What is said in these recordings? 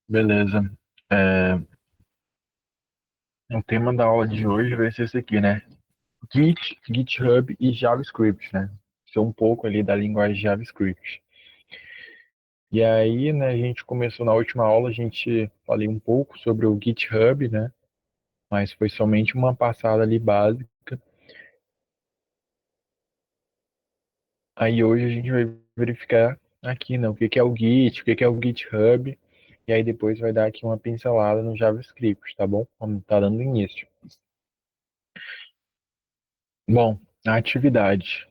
Beleza. É, o tema da aula de hoje vai ser esse aqui, né? Git, GitHub e JavaScript, né? Ser um pouco ali da linguagem JavaScript. E aí, né, a gente começou na última aula, a gente falei um pouco sobre o GitHub, né? Mas foi somente uma passada ali básica. Aí hoje a gente vai verificar aqui, né, o que que é o Git, o que que é o GitHub, e aí depois vai dar aqui uma pincelada no JavaScript, tá bom? Como tá dando início. Bom, a atividade.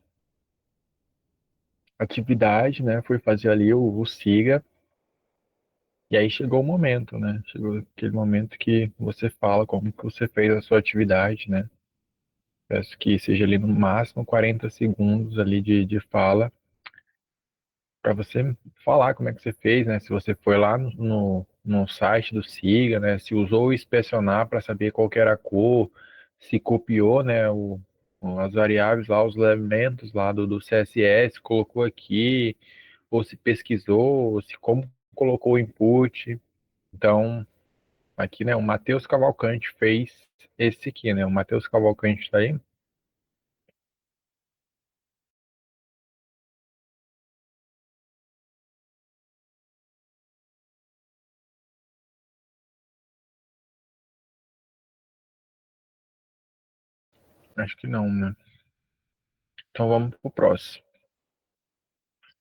Atividade, né? Fui fazer ali o SIGA, e aí chegou o momento, né? Chegou aquele momento que você fala como que você fez a sua atividade, né? Peço que seja ali no máximo 40 segundos ali de fala para você falar como é que você fez, né? Se você foi lá no site do SIGA, né? Se usou o inspecionar para saber qual que era a cor, se copiou, né? As variáveis lá, os elementos lá do CSS, colocou aqui, ou se pesquisou, ou se como colocou o input. Então, aqui, né? O Matheus Cavalcante fez esse aqui, né? O Matheus Cavalcante está aí. Acho que não, né? Então vamos pro próximo.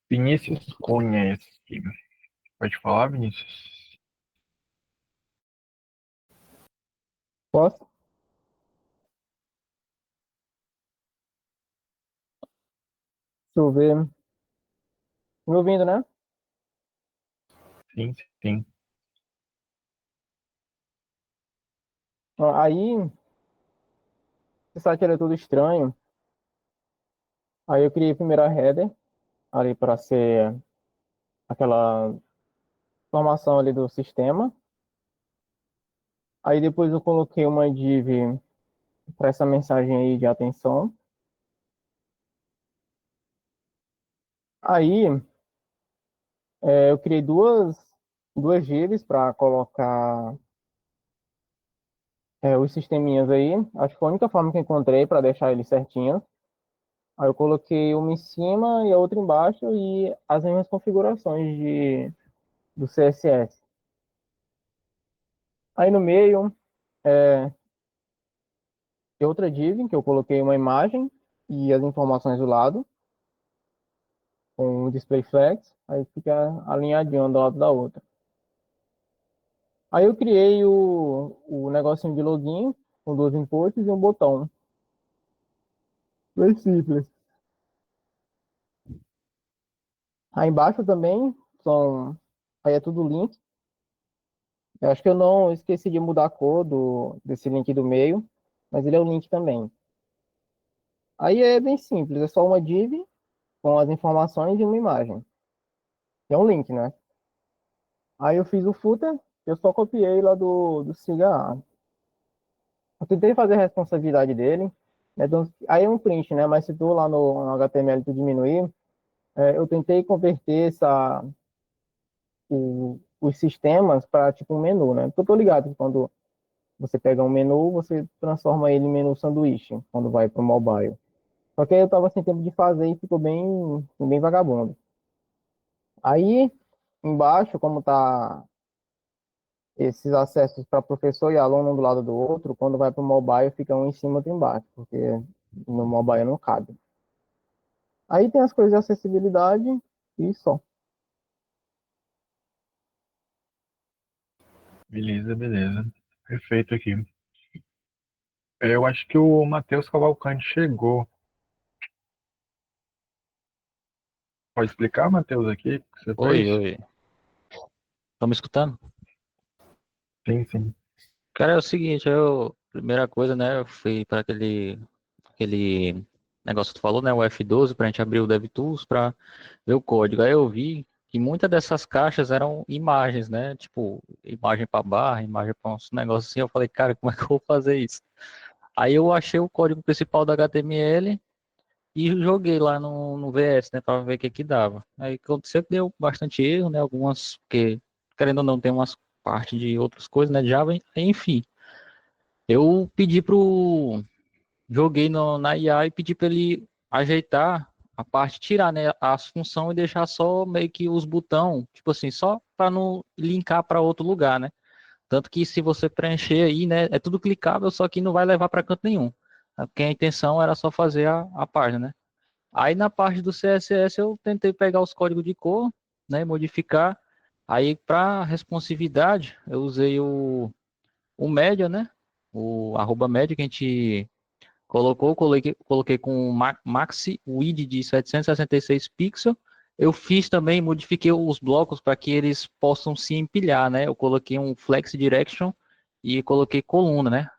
Vinícius Cunha, esse aqui. Pode falar, Vinícius? Posso? Deixa eu ver. Me ouvindo, né? Sim, sim. Ó, aí, esse site era tudo estranho. Aí eu criei primeiro a header, ali para ser aquela informação ali do sistema. Aí depois eu coloquei uma div para essa mensagem aí de atenção. Aí eu criei duas divs para colocar os sisteminhas aí. Acho que foi a única forma que eu encontrei para deixar eles certinhos. Aí eu coloquei uma em cima e a outra embaixo e as mesmas configurações do CSS. Aí no meio, é, tem outra div que eu coloquei uma imagem e as informações do lado, com o display flex, aí fica alinhadinho um do lado da outra. Aí eu criei o negocinho de login, com dois inputs e um botão. Bem simples. Aí embaixo também são. Aí é tudo link. Eu acho que eu não esqueci de mudar a cor desse link do meio, mas ele é o link também. Aí é bem simples, é só uma div com as informações e uma imagem. É um link, né? Aí eu fiz o footer, eu só copiei lá do Siga. Eu tentei fazer a responsabilidade dele, né? Então, aí é um print, né? Mas se tu lá no HTML tu diminuir, eu tentei converter os sistemas para tipo um menu, né? Porque eu tô ligado que quando você pega um menu, você transforma ele em menu sanduíche, quando vai para o mobile. Só que aí eu tava sem tempo de fazer e ficou bem vagabundo. Aí, embaixo, como tá esses acessos para professor e aluno um do lado do outro, quando vai para o mobile, fica um em cima e outro embaixo, porque no mobile não cabe. Aí tem as coisas de acessibilidade e só. Beleza, beleza. Perfeito aqui. Eu acho que o Matheus Cavalcante chegou. Pode explicar, Matheus, aqui, o que você Oi, fez? oi. Estão me escutando? Sim, sim. Cara, é o seguinte, primeira coisa, né, eu fui para aquele negócio que tu falou, né, o F12, para a gente abrir o DevTools para ver o código. Aí eu vi que muitas dessas caixas eram imagens, né, tipo, imagem para barra, imagem para uns negócios assim. Eu falei, cara, como é que eu vou fazer isso? Aí eu achei o código principal da HTML e joguei lá no VS, né, para ver o que que dava. Aí aconteceu que deu bastante erro, né, algumas, porque, querendo ou não, tem umas parte de outras coisas, né, de Java, enfim. Eu pedi pro joguei na IA e pedi para ele ajeitar a parte, tirar, né, as funções e deixar só meio que os botão, tipo assim, só para não linkar para outro lugar, né? Tanto que se você preencher aí, né, é tudo clicável, só que não vai levar para canto nenhum. Porque a intenção era só fazer a página, né? Aí na parte do CSS eu tentei pegar os códigos de cor, né, modificar. Aí para responsividade eu usei o média, né? O arroba média que a gente coloquei com maxi width de 766 pixels. Eu fiz também, modifiquei os blocos para que eles possam se empilhar, né? Eu coloquei um flex direction e coloquei coluna, né?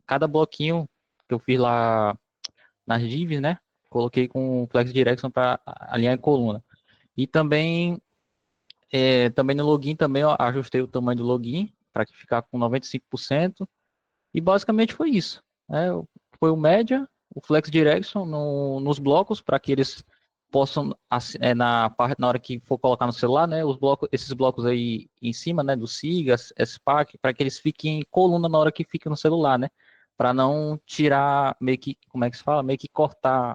Cada bloquinho que eu fiz lá nas divs, né? Coloquei com flex direction para alinhar em coluna. E também, também no login também eu ajustei o tamanho do login para que ficar com 95%. E basicamente foi isso, né? Foi o média, o flex direction nos blocos para que eles possam na parte na hora que for colocar no celular, né? Os blocos, esses blocos aí em cima, né? Do SIGA, SPAC, para que eles fiquem em coluna na hora que fica no celular, né? Para não tirar meio que, como é que se fala? Meio que cortar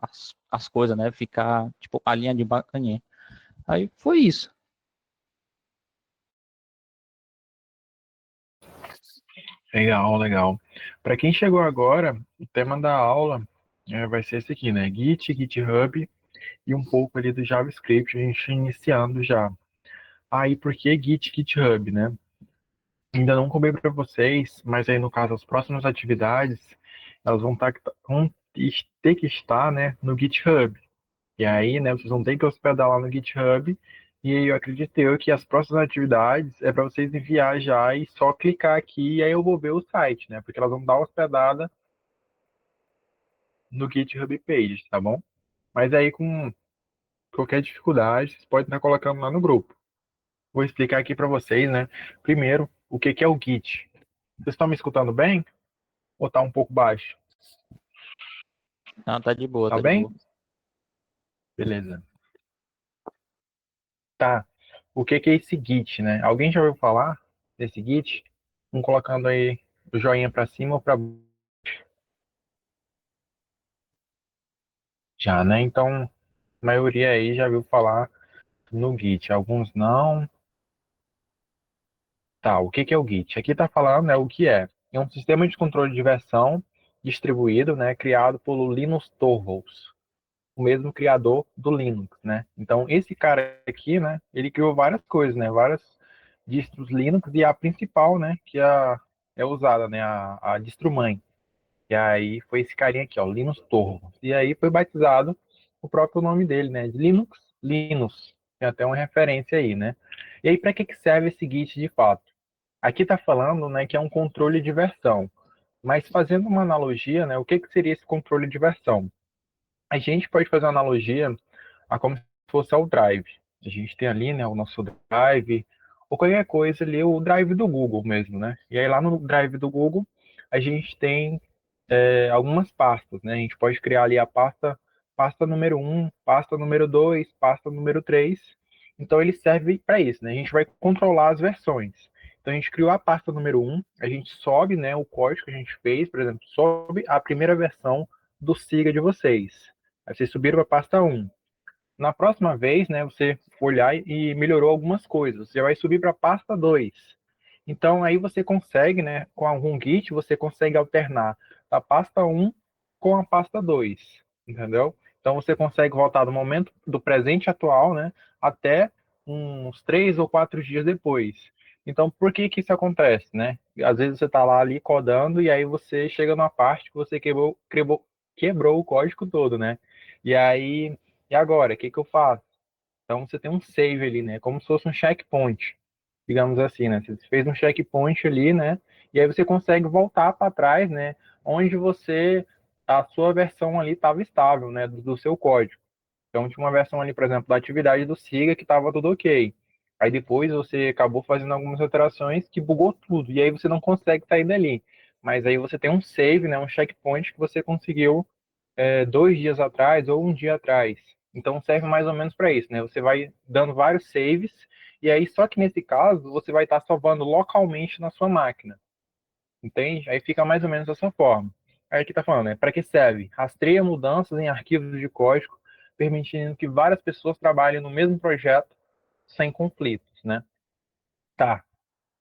as coisas, né? Ficar tipo a linha de bacaninha. Aí foi isso. Legal, legal. Para quem chegou agora, o tema da aula vai ser esse aqui, né? Git, GitHub e um pouco ali do JavaScript, a gente iniciando já. Aí, por que Git, GitHub, né? Ainda não cobrei para vocês, mas aí no caso, as próximas atividades, elas vão ter que estar, né, no GitHub. E aí, né, vocês vão ter que hospedar lá no GitHub. E aí eu acredito eu que as próximas atividades é para vocês enviar já e só clicar aqui e aí eu vou ver o site, né? Porque elas vão dar hospedada no GitHub Pages, tá bom? Mas aí com qualquer dificuldade, vocês podem estar colocando lá no grupo. Vou explicar aqui para vocês, né? Primeiro, o que que é o Git. Vocês estão me escutando bem? Ou tá um pouco baixo? Não, tá de boa, Tá tá de bem? boa. Beleza. Tá. O que que é esse Git, né? Alguém já ouviu falar desse Git? Vamos colocando aí o joinha para cima ou para já, né? Então, a maioria aí já viu falar no Git. Alguns não. Tá, o que que é o Git? Aqui tá falando, né, o que é. É um sistema de controle de versão distribuído, né, criado pelo Linus Torvalds, o mesmo criador do Linux, né? Então, esse cara aqui, né, ele criou várias coisas, né, várias distros Linux e a principal, né, que é usada, né, a distro-mãe. E aí foi esse carinha aqui, ó, Linus Torvalds. E aí foi batizado o próprio nome dele, né, de Linux, Linus. Tem até uma referência aí, né? E aí, para que que serve esse Git de fato? Aqui está falando, né, que é um controle de versão. Mas fazendo uma analogia, né, o que que seria esse controle de versão? A gente pode fazer uma analogia a como se fosse ao Drive. A gente tem ali, né, o nosso Drive, ou qualquer coisa ali, o Drive do Google mesmo, né? E aí lá no Drive do Google, a gente tem algumas pastas, né? A gente pode criar ali a pasta número um, pasta número 2, pasta número 3. Então ele serve para isso, né? A gente vai controlar as versões. Então a gente criou a pasta número um, a gente sobe, né, o código que a gente fez, por exemplo, sobe a primeira versão do Siga de vocês. Aí vocês subiram para a pasta um. Na próxima vez, né, você foi olhar e melhorou algumas coisas. Você vai subir para a pasta 2. Então, aí você consegue, né, com algum Git, você consegue alternar a pasta um com a pasta 2, entendeu? Então, você consegue voltar do momento do presente atual, né, até uns 3 ou 4 dias depois. Então, por que que isso acontece, né? Às vezes você está lá ali codando e aí você chega numa parte que você quebrou o código todo, né? E aí, e agora, o que que eu faço? Então você tem um save ali, né? Como se fosse um checkpoint, digamos assim, né? Você fez um checkpoint ali, né? E aí você consegue voltar para trás, né? Onde a sua versão ali estava estável, né? Do seu código. Então tinha uma versão ali, por exemplo, da atividade do Siga que estava tudo ok. Aí depois você acabou fazendo algumas alterações que bugou tudo. E aí você não consegue sair dali. Mas aí você tem um save, né? Um checkpoint que você conseguiu 2 dias atrás ou um dia atrás. Então serve mais ou menos para isso, né? Você vai dando vários saves E aí, só que nesse caso, você vai estar salvando localmente na sua máquina. Entende? Aí fica mais ou menos dessa forma. Aí aqui tá falando, né? Para que serve? Rastreia mudanças em arquivos de código, permitindo que várias pessoas trabalhem no mesmo projeto sem conflitos, né? Tá.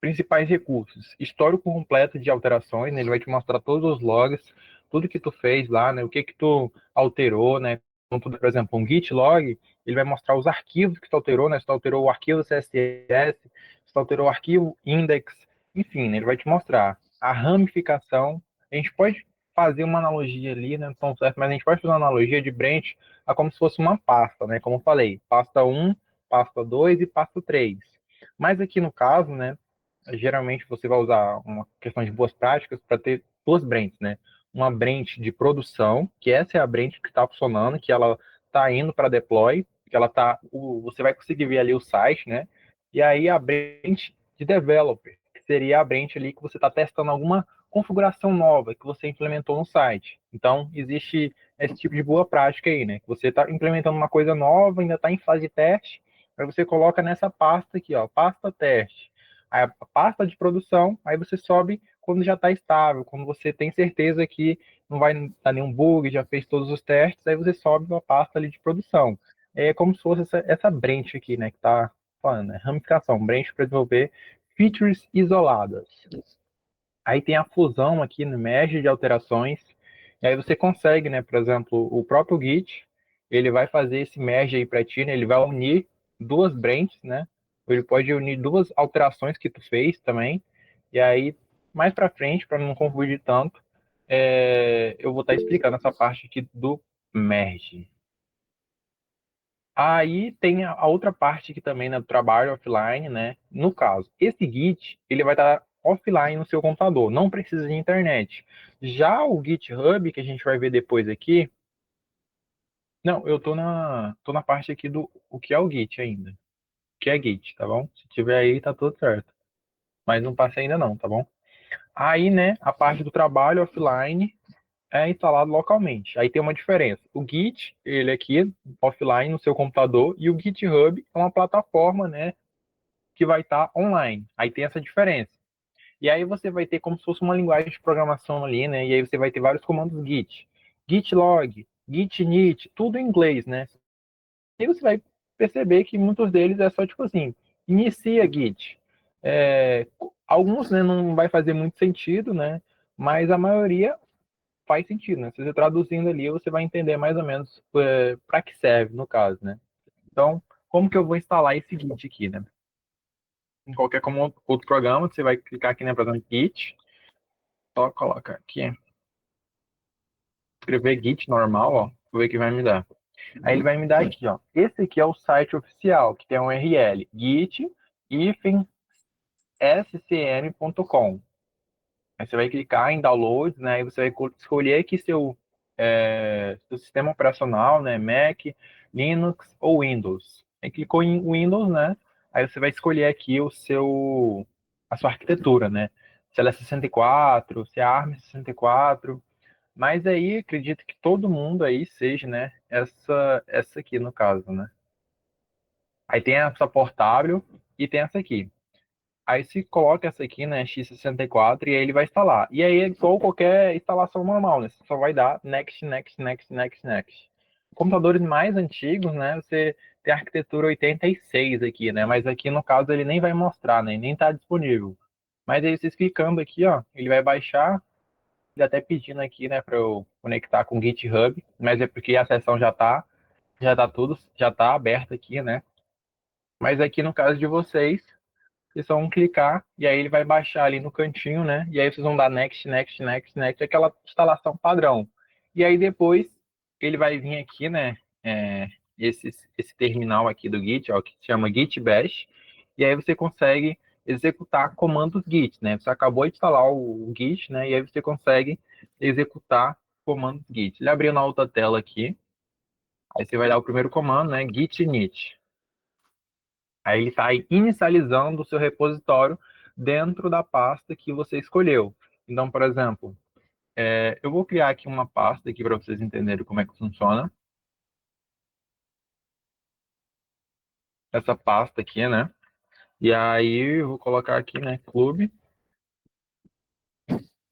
Principais recursos. Histórico completo de alterações, né? Ele vai te mostrar todos os logs, tudo que tu fez lá, né? O que que tu alterou, né? Então, tudo, por exemplo, um git log, ele vai mostrar os arquivos que tu alterou, né? Se tu alterou o arquivo CSS, se tu alterou o arquivo index, enfim, né? Ele vai te mostrar a ramificação. A gente pode fazer uma analogia ali, né? Não certo, mas a gente pode fazer uma analogia de branch a como se fosse uma pasta, né? Como eu falei, pasta um, pasta 2 e pasta 3. Mas aqui no caso, né? Geralmente você vai usar uma questão de boas práticas para ter duas branches, né? Uma branch de produção, que essa é a branch que está funcionando, que ela está indo para deploy, que ela tá, você vai conseguir ver ali o site, né? E aí a branch de developer, que seria a branch ali que você está testando alguma configuração nova que você implementou no site. Então existe esse tipo de boa prática aí, né? Que você está implementando uma coisa nova, ainda está em fase de teste, aí você coloca nessa pasta aqui, ó, pasta teste. Aí a pasta de produção, aí você sobe quando já está estável, quando você tem certeza que não vai dar nenhum bug, já fez todos os testes, aí você sobe uma pasta ali de produção. É como se fosse essa branch aqui, né, que está falando, né, ramificação, branch para desenvolver features isoladas. Aí tem a fusão aqui no merge de alterações, e aí você consegue, né, por exemplo, o próprio Git, ele vai fazer esse merge aí para ti, né, ele vai unir duas branches, né, ele pode unir duas alterações que tu fez também, e aí, mais para frente, para não confundir tanto, eu vou estar explicando essa parte aqui do merge. Aí tem a outra parte que também, né, do trabalho offline, né? No caso, esse Git, ele vai estar offline no seu computador, não precisa de internet. Já o GitHub, que a gente vai ver depois aqui, não, eu tô na parte aqui do o que é o Git ainda. O que é Git, tá bom? Se tiver aí, tá tudo certo. Mas não passei ainda não, tá bom? Aí, né, a parte do trabalho offline é instalado localmente. Aí tem uma diferença. O Git, ele aqui offline no seu computador e o GitHub é uma plataforma, né, que vai estar online. Aí tem essa diferença. E aí você vai ter como se fosse uma linguagem de programação ali, né? E aí você vai ter vários comandos Git, Git log, Git init, tudo em inglês, né? E você vai perceber que muitos deles é só tipo assim, inicia Git. É, alguns, né, não vai fazer muito sentido, né? Mas a maioria faz sentido, né? Se você traduzindo ali, você vai entender mais ou menos para que serve, no caso, né? Então, como que eu vou instalar esse Git aqui, né? Em qualquer como outro programa, você vai clicar aqui na programa Git, só coloca aqui, escrever Git normal, ó, vou ver o que vai me dar. Aí ele vai me dar aqui, ó. Esse aqui é o site oficial, que tem um URL, git-scm.com. Aí você vai clicar em downloads, né? Aí você vai escolher aqui seu sistema operacional, né? Mac, Linux ou Windows. Aí clicou em Windows, né? Aí você vai escolher aqui a sua arquitetura, né? Se ela é 64, se é ARM 64. Mas aí acredito que todo mundo aí seja, né? Essa aqui no caso, né? Aí tem essa portátil e tem essa aqui. Aí se coloca essa aqui, né, x64, e aí ele vai instalar. E aí é igual qualquer instalação normal, né? Você só vai dar next, next, next, next, next. Computadores mais antigos, né, você tem a arquitetura 86 aqui, né? Mas aqui no caso ele nem vai mostrar, né? Nem está disponível. Mas aí vocês clicando aqui, ó, ele vai baixar, ele até pedindo aqui, né, para eu conectar com o GitHub, mas é porque a sessão já tá aberta aqui, né? Mas aqui no caso de vocês, vocês só vão clicar e aí ele vai baixar ali no cantinho, né? E aí vocês vão dar next, next, next, next, aquela instalação padrão. E aí depois ele vai vir aqui, né? É, esse terminal aqui do Git, ó, que se chama Git Bash. E aí você consegue executar comandos Git, né? Você acabou de instalar o Git, né? E aí você consegue executar comandos Git. Ele abriu na outra tela aqui. Aí você vai dar o primeiro comando, né? Git init. Aí ele está inicializando o seu repositório dentro da pasta que você escolheu. Então, por exemplo, eu vou criar aqui uma pasta aqui para vocês entenderem como é que funciona. Essa pasta aqui, né? E aí eu vou colocar aqui, né, clube.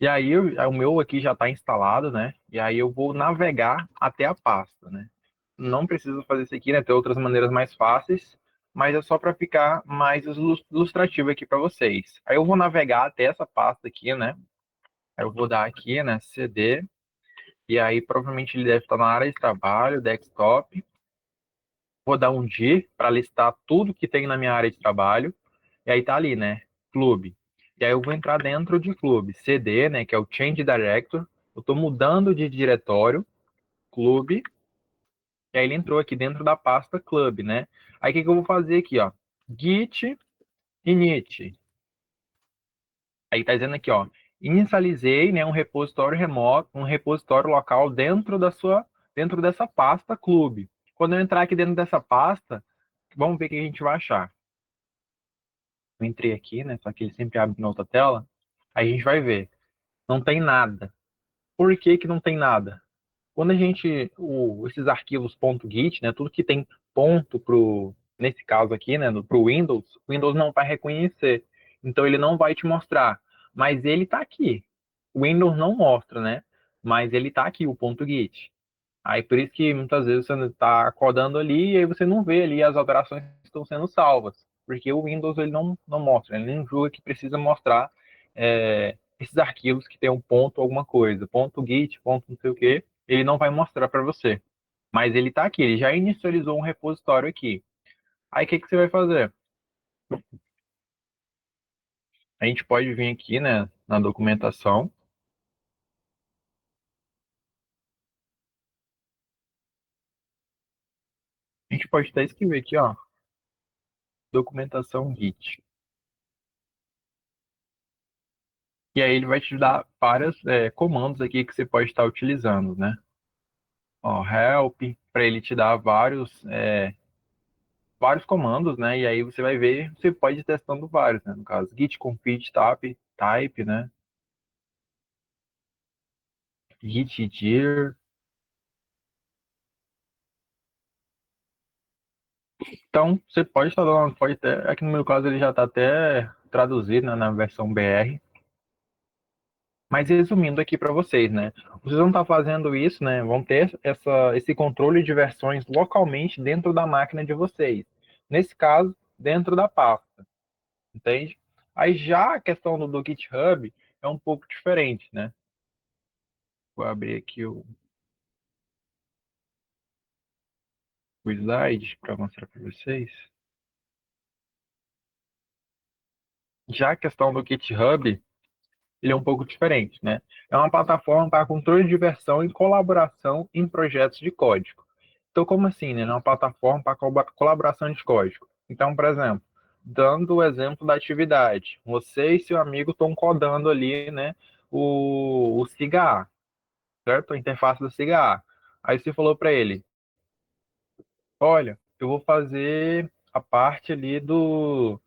E aí o meu aqui já está instalado, né? E aí eu vou navegar até a pasta, né? Não preciso fazer isso aqui, né? Tem outras maneiras mais fáceis, mas é só para ficar mais ilustrativo aqui para vocês. Aí eu vou navegar até essa pasta aqui, né? Aí eu vou dar aqui, né, CD, e aí provavelmente ele deve estar na área de trabalho, desktop. Vou dar um G para listar tudo que tem na minha área de trabalho. E aí tá ali, né? Clube. E aí eu vou entrar dentro de clube. CD, né? Que é o Change Director. Eu estou mudando de diretório, clube. E aí ele entrou aqui dentro da pasta club, né? Aí o que eu vou fazer aqui, ó? Git init. Aí tá dizendo aqui, ó. Inicializei, né, um repositório remoto, um repositório local dentro dessa pasta clube. Quando eu entrar aqui dentro dessa pasta, vamos ver o que a gente vai achar. Eu entrei aqui, né? Só que ele sempre abre na outra tela. Aí a gente vai ver. Não tem nada. Por que que não tem nada? Quando a gente, esses arquivos .git, né, tudo que tem ponto nesse caso aqui, né, para o Windows não vai reconhecer. Então ele não vai te mostrar. Mas ele está aqui. O Windows não mostra, né? Mas ele está aqui, o .git. Aí por isso que muitas vezes você está codando ali e aí você não vê ali as operações que estão sendo salvas. Porque o Windows ele não mostra, ele não julga que precisa mostrar esses arquivos que tem um ponto alguma coisa, ponto .git, ponto não sei o que, ele não vai mostrar para você. Mas ele está aqui, ele já inicializou um repositório aqui. Aí o que, que você vai fazer? A gente pode vir aqui, né, na documentação. A gente pode até escrever aqui, ó, documentação Git. E aí ele vai te dar vários comandos aqui que você pode estar utilizando, né? Ó, help, para ele te dar vários comandos, né? E aí você vai ver, você pode ir testando vários, né? No caso, git config type, né? Git dir. Então, você pode estar dando, pode até, aqui no meu caso ele já está até traduzido, né, na versão BR. Mas resumindo aqui para vocês, né? Vocês vão estar fazendo isso, né? Vão ter esse controle de versões localmente dentro da máquina de vocês. Nesse caso, dentro da pasta, entende? Aí já a questão do GitHub é um pouco diferente, né? Vou abrir aqui o slide para mostrar para vocês. Já a questão do GitHub, ele é um pouco diferente, né? É uma plataforma para controle de versão e colaboração em projetos de código. Então, como assim, né? É uma plataforma para colaboração de código. Então, por exemplo, dando o exemplo da atividade, você e seu amigo estão codando ali, né, o SIGA, certo? A interface do SIGA. Aí você falou para ele, olha, eu vou fazer a parte ali do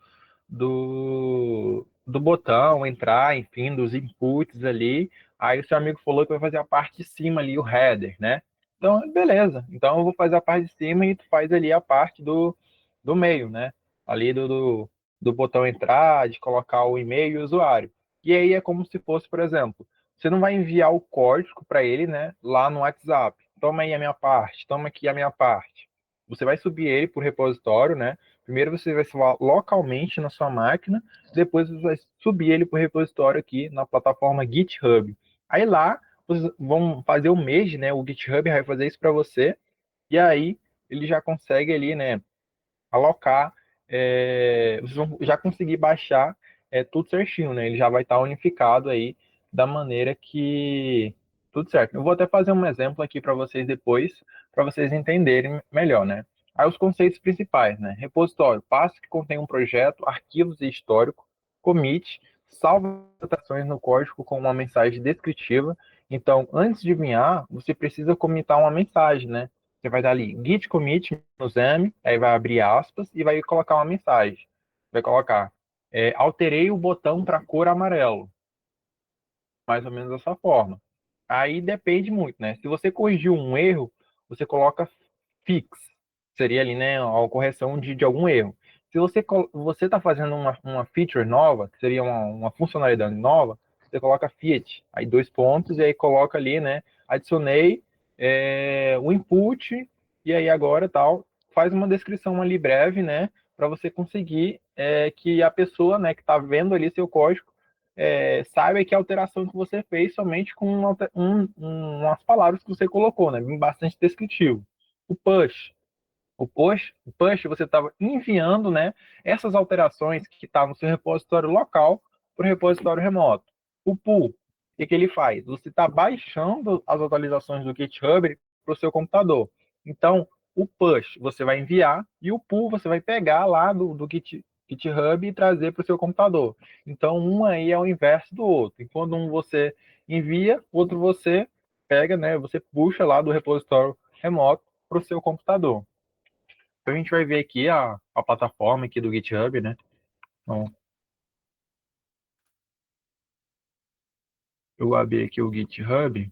botão, entrar, enfim, dos inputs ali. Aí o seu amigo falou que vai fazer a parte de cima ali, o header, né? Então, beleza. Então eu vou fazer a parte de cima e tu faz ali a parte do meio, né? Ali do botão entrar, de colocar o e-mail e o usuário. E aí é como se fosse, por exemplo, você não vai enviar o código para ele, né? Lá no WhatsApp. Toma aí a minha parte, toma aqui a minha parte. Você vai subir ele por repositório, né? Primeiro você vai salvar localmente na sua máquina, depois você vai subir ele para o repositório aqui na plataforma GitHub. Aí lá vocês vão fazer o merge, né? O GitHub vai fazer isso para você, e aí ele já consegue ali, né, alocar, vocês vão já conseguir baixar tudo certinho, né? Ele já vai estar unificado aí da maneira que tudo certo. Eu vou até fazer um exemplo aqui para vocês depois, para vocês entenderem melhor, né? Aí os conceitos principais, né? Repositório, passo que contém um projeto, arquivos e histórico, commit, salva anotações no código com uma mensagem descritiva. Então, antes de enviar, você precisa comitar uma mensagem, né? Você vai dar ali git commit no M, aí vai abrir aspas e vai colocar uma mensagem. Vai colocar, alterei o botão para cor amarelo. Mais ou menos dessa forma. Aí depende muito, né? Se você corrigiu um erro, você coloca fix. Seria ali, né, a correção de algum erro. Se você está fazendo uma feature nova, que seria uma funcionalidade nova, você coloca Fiat, aí 2 pontos, e aí coloca ali, né? Adicionei o input, e aí agora tal, faz uma descrição ali breve, né? Para você conseguir que a pessoa, né, que está vendo ali seu código, saiba que a alteração que você fez somente com umas palavras que você colocou, né? Bastante descritivo. O push. O push você estava enviando, né, essas alterações que estão no seu repositório local para o repositório remoto. O pull, o que ele faz? Você está baixando as atualizações do GitHub para o seu computador. Então, o push você vai enviar e o pull você vai pegar lá do GitHub e trazer para o seu computador. Então, um aí é o inverso do outro. Enquanto um você envia, outro você pega, né, você puxa lá do repositório remoto para o seu computador. Então a gente vai ver aqui a plataforma aqui do GitHub, né? Então, eu abri aqui o GitHub.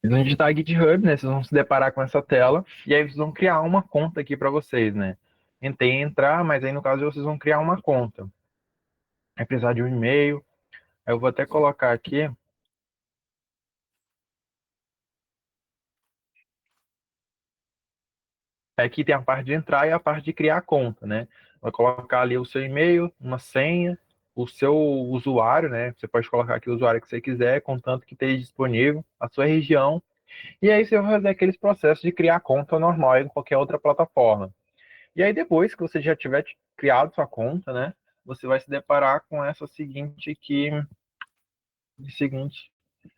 Vocês vão digitar GitHub, né? Vocês vão se deparar com essa tela e aí vocês vão criar uma conta aqui para vocês, né? Tentei entrar, mas aí no caso vocês vão criar uma conta. Vai precisar de um e-mail. Aí eu vou até colocar aqui. Aqui tem a parte de entrar e a parte de criar a conta, né? Vai colocar ali o seu e-mail, uma senha, o seu usuário, né? Você pode colocar aqui o usuário que você quiser, contanto que esteja disponível, a sua região. E aí você vai fazer aqueles processos de criar conta normal em qualquer outra plataforma. E aí depois que você já tiver criado sua conta, né? Você vai se deparar com essa seguinte aqui,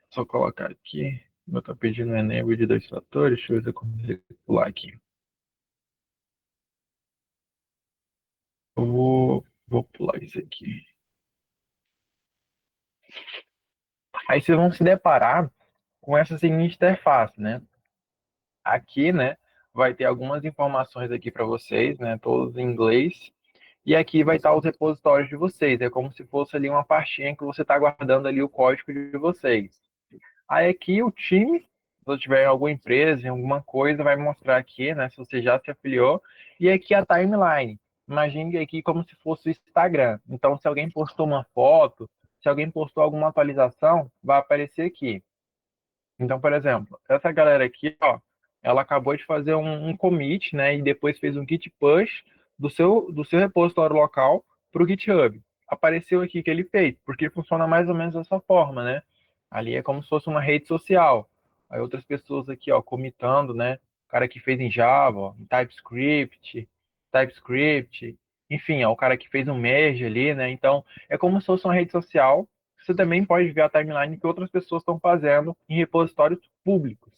só colocar aqui, eu tô pedindo enable de 2 fatores, deixa eu ver se eu consigo pular aqui. Eu vou pular isso aqui. Aí vocês vão se deparar com essa seguinte interface, né? Aqui, né, vai ter algumas informações aqui para vocês, né, todos em inglês. E aqui vai estar os repositórios de vocês. É como se fosse ali uma pastinha que você está guardando ali o código de vocês. Aí aqui o time, se você tiver em alguma empresa, em alguma coisa, vai mostrar aqui, né, se você já se afiliou. E aqui a timeline. Imagine aqui como se fosse o Instagram. Então, se alguém postou uma foto, se alguém postou alguma atualização, vai aparecer aqui. Então, por exemplo, essa galera aqui, ó, ela acabou de fazer um commit, né, e depois fez um git push do seu repositório local para o GitHub. Apareceu aqui que ele fez, porque funciona mais ou menos dessa forma, né? Ali é como se fosse uma rede social. Aí outras pessoas aqui, ó, comitando, né? O cara que fez em Java, ó, em TypeScript, enfim, ó, o cara que fez um merge ali, né? Então, é como se fosse uma rede social. Você também pode ver a timeline que outras pessoas estão fazendo em repositórios públicos.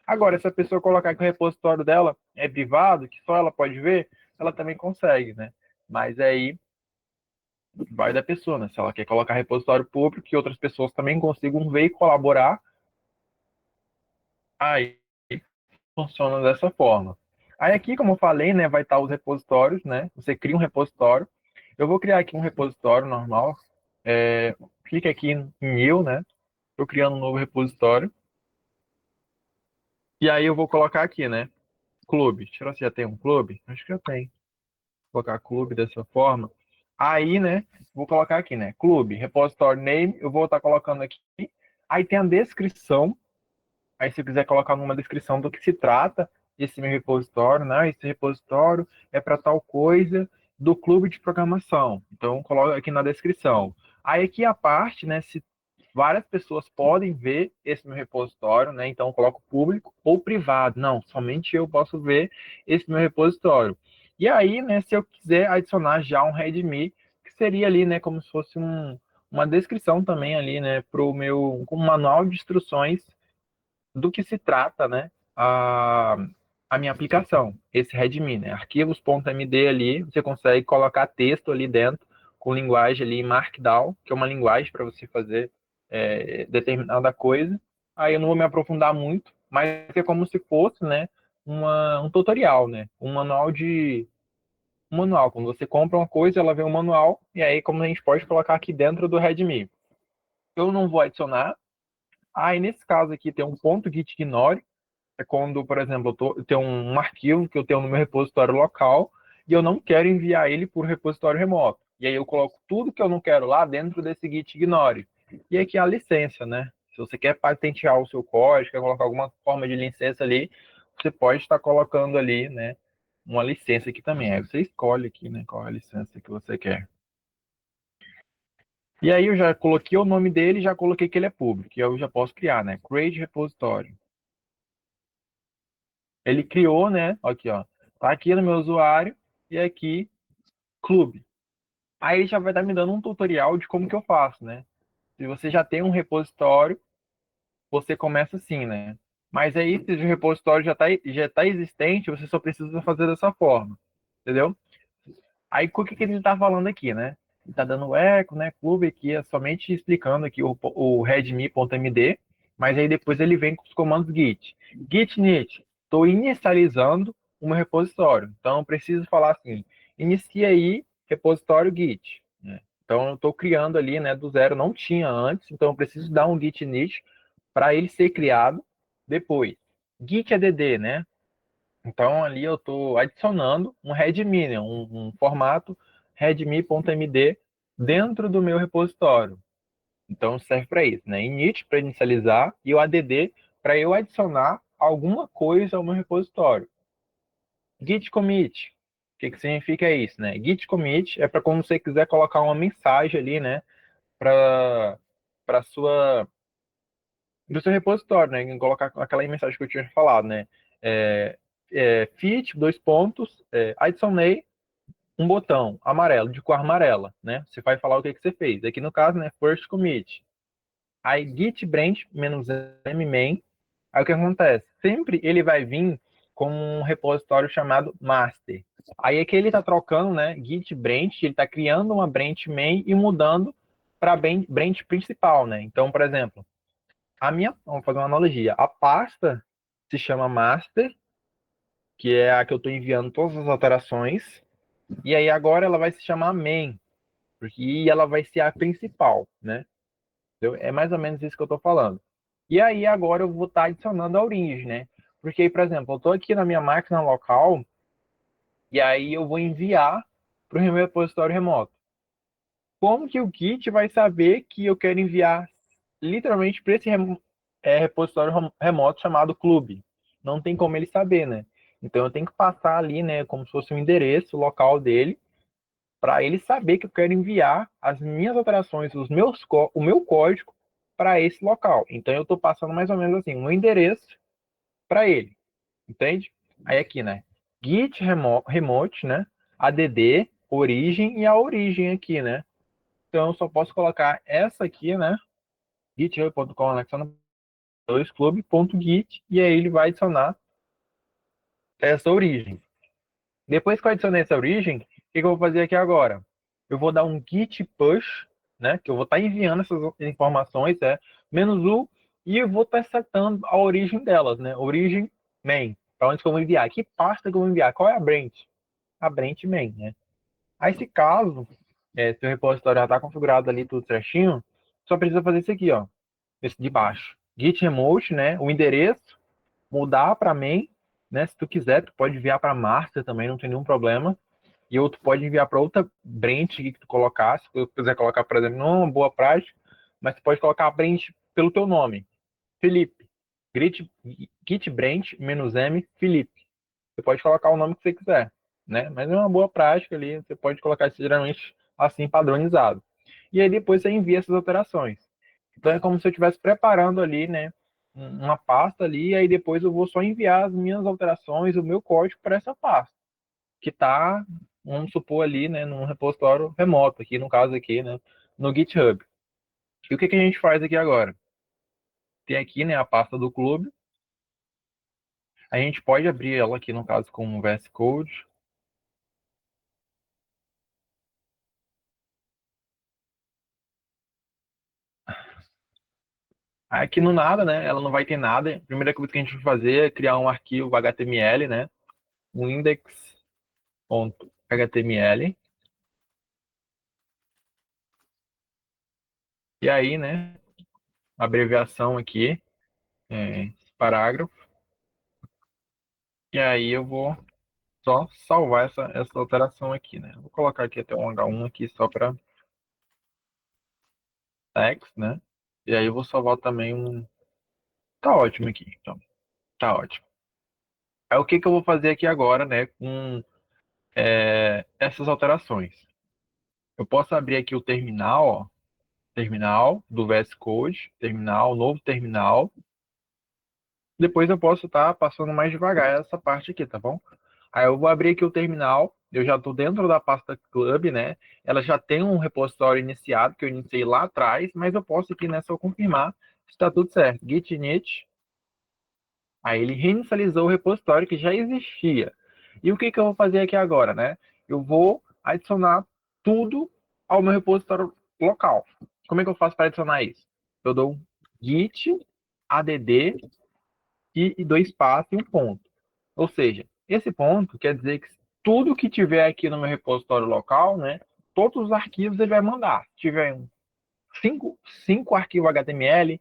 Agora, se a pessoa colocar que o repositório dela é privado, que só ela pode ver, ela também consegue, né? Mas aí vai da pessoa, né? Se ela quer colocar repositório público que outras pessoas também consigam ver e colaborar, aí funciona dessa forma. Aí aqui, como eu falei, né, vai estar os repositórios, né? Você cria um repositório. Eu vou criar aqui um repositório normal. Clique aqui em New, né? Estou criando um novo repositório. E aí eu vou colocar aqui, né? Clube. Deixa eu ver se já tem um clube. Acho que já tem. Vou colocar clube dessa forma. Aí, né? Vou colocar aqui, né? Clube, repository name. Eu vou estar colocando aqui. Aí tem a descrição. Aí se eu quiser colocar numa descrição do que se trata esse meu repositório, né? Esse repositório é para tal coisa do clube de programação. Então, coloco aqui na descrição. Aí aqui a parte, né? Se várias pessoas podem ver esse meu repositório, né? Então, eu coloco público ou privado. Não, somente eu posso ver esse meu repositório. E aí, né? Se eu quiser adicionar já um README, que seria ali, né? Como se fosse uma descrição também ali, né? Para o meu um manual de instruções do que se trata, né, a minha aplicação, esse readme, né, arquivos.md ali, você consegue colocar texto ali dentro, com linguagem ali Markdown, que é uma linguagem para você fazer determinada coisa. Aí eu não vou me aprofundar muito, mas é como se fosse, né, um tutorial, né, um manual. Quando você compra uma coisa, ela vem um manual, e aí como a gente pode colocar aqui dentro do readme. Eu não vou adicionar Aí, nesse caso aqui, tem um ponto git ignore, é quando, por exemplo, eu tenho um arquivo que eu tenho no meu repositório local e eu não quero enviar ele por repositório remoto. E aí eu coloco tudo que eu não quero lá dentro desse git ignore. E aqui é a licença, né? Se você quer patentear o seu código, quer colocar alguma forma de licença ali, você pode estar colocando ali, né, uma licença aqui também. Aí você escolhe aqui, né, qual é a licença que você quer. E aí eu já coloquei o nome dele, já coloquei que ele é público. E eu já posso criar, né? Create repository. Ele criou, né? Aqui, ó. Tá aqui no meu usuário e aqui clube. Aí ele já vai estar me dando um tutorial de como que eu faço, né? Se você já tem um repositório, você começa assim, né? Mas aí, se o repositório já tá existente, você só precisa fazer dessa forma, entendeu? Aí, o que que ele está falando aqui, né? Ele está dando eco, né? Clube aqui, é somente explicando aqui o readme.md, mas aí depois ele vem com os comandos git. Git init, estou inicializando o meu repositório. Então, eu preciso falar assim, inicia aí repositório git, né? Então, eu estou criando ali, né, do zero, não tinha antes, então eu preciso dar um git init para ele ser criado depois. Git add, né? Então, ali eu estou adicionando um readme, né? um formato readme.md dentro do meu repositório. Então, serve para isso, né? Init para inicializar e o add para eu adicionar alguma coisa ao meu repositório. Git commit. O que significa isso, né? Git commit é para quando você quiser colocar uma mensagem ali, né? Para sua do seu repositório, né? Colocar aquela mensagem que eu tinha falado, né? É, fit, dois pontos, adicionei um botão amarelo, de cor amarela, né? Você vai falar o que você fez. Aqui no caso, né? First commit. Aí git branch -m main. Aí o que acontece? Sempre ele vai vir com um repositório chamado master. Aí aqui ele está trocando, né? Git branch, ele está criando uma branch main e mudando para branch principal, né? Então, por exemplo, vamos fazer uma analogia. A pasta se chama master, que é a que eu estou enviando todas as alterações, e aí agora ela vai se chamar main, porque ela vai ser a principal, né? Entendeu? É mais ou menos isso que eu estou falando. E aí agora eu vou estar adicionando a origem, né? Porque, por exemplo, eu estou aqui na minha máquina local, e aí eu vou enviar para o meu repositório remoto. Como que o Git vai saber que eu quero enviar literalmente para esse repositório remoto chamado clube? Não tem como ele saber, né? Então eu tenho que passar ali, né, como se fosse um endereço local dele, para ele saber que eu quero enviar as minhas alterações, o meu código para esse local. Então eu estou passando mais ou menos assim, um endereço para ele, entende? Aí aqui, né? Git remote, né? Add, origem e a origem aqui, né? Então eu só posso colocar essa aqui, né? github.com anexando 2club.git e aí ele vai adicionar essa origem. Depois que eu adicionei essa origem, o que eu vou fazer aqui agora? Eu vou dar um git push, né? Que eu vou estar enviando essas informações, -u, e eu vou estar setando a origem delas, né? Origem main. Para onde que eu vou enviar? Que pasta que eu vou enviar? Qual é a branch? A branch main, né? Aí, se caso, se o repositório já está configurado ali tudo certinho, só precisa fazer isso aqui, ó. Esse de baixo. Git remote, né? O endereço, mudar para main, né? Se tu quiser, tu pode enviar para master também, não tem nenhum problema. E outro pode enviar para outra branch que tu colocar. Se tu quiser colocar, por exemplo, não é uma boa prática, mas tu pode colocar a branch pelo teu nome. Felipe. Git branch -m Felipe. Você pode colocar o nome que você quiser, né? Mas é uma boa prática ali, você pode colocar isso geralmente assim padronizado. E aí depois você envia essas alterações. Então é como se eu estivesse preparando ali, né, uma pasta ali, e aí depois eu vou só enviar as minhas alterações, o meu código para essa pasta, que está, vamos supor ali, né, num repositório remoto, aqui no caso aqui, né, no GitHub. E o que que a gente faz aqui agora? Tem aqui, né, a pasta do clube. A gente pode abrir ela aqui, no caso, com o VS Code. Aqui no nada, né? Ela não vai ter nada. A primeira coisa que a gente vai fazer é criar um arquivo HTML, né? Um index.html. E aí, né? abreviação aqui, esse parágrafo, e aí eu vou só salvar essa alteração aqui, né? Vou colocar aqui até um H1 aqui só para text, né? E aí eu vou salvar também um... Tá ótimo aqui, então. Tá ótimo. Aí o que que eu vou fazer aqui agora, né, com essas alterações? Eu posso abrir aqui o terminal, ó, terminal do VS Code, terminal, novo terminal. Depois eu posso estar passando mais devagar essa parte aqui, tá bom? Aí eu vou abrir aqui o terminal, eu já estou dentro da pasta Club, né? Ela já tem um repositório iniciado, que eu iniciei lá atrás, mas eu posso aqui nessa confirmar se está tudo certo. Git init, aí ele reinicializou o repositório que já existia. E o que que eu vou fazer aqui agora, né? Eu vou adicionar tudo ao meu repositório local. Como é que eu faço para adicionar isso? Eu dou um git add e dois espaços e um ponto. Ou seja, esse ponto quer dizer que tudo que tiver aqui no meu repositório local, né, todos os arquivos ele vai mandar. Se tiver cinco arquivos HTML,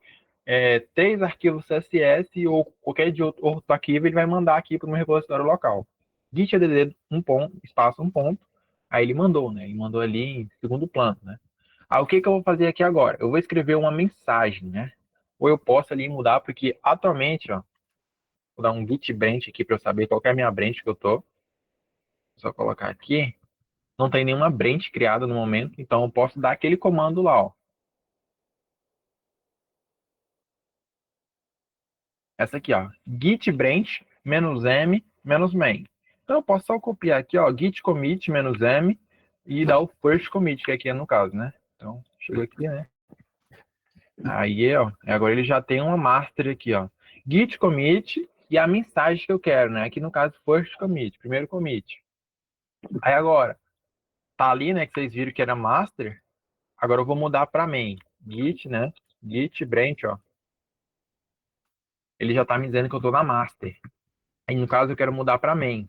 três arquivos CSS ou qualquer de outro arquivo, ele vai mandar aqui para o meu repositório local. Git add um ponto, espaço um ponto, aí ele mandou, né? Ele mandou ali em segundo plano, né? Aí o que que eu vou fazer aqui agora? Eu vou escrever uma mensagem, né? Ou eu posso ali mudar, porque atualmente, ó, vou dar um git branch aqui para eu saber qual que é a minha branch que eu tô. Só colocar aqui. Não tem nenhuma branch criada no momento, então eu posso dar aquele comando lá, ó. Essa aqui, ó. Git branch -m -main. Então eu posso só copiar aqui, ó, git commit -m e dar o first commit, que aqui é no caso, né? Então, chegou aqui, né? Aí, ó, agora ele já tem uma master aqui, ó. Git commit e a mensagem que eu quero, né? Aqui no caso, first commit, primeiro commit. Aí agora, tá ali, né, que vocês viram que era master. Agora eu vou mudar para main. Git, né? Git branch, ó. Ele já tá me dizendo que eu tô na master. Aí no caso eu quero mudar para main.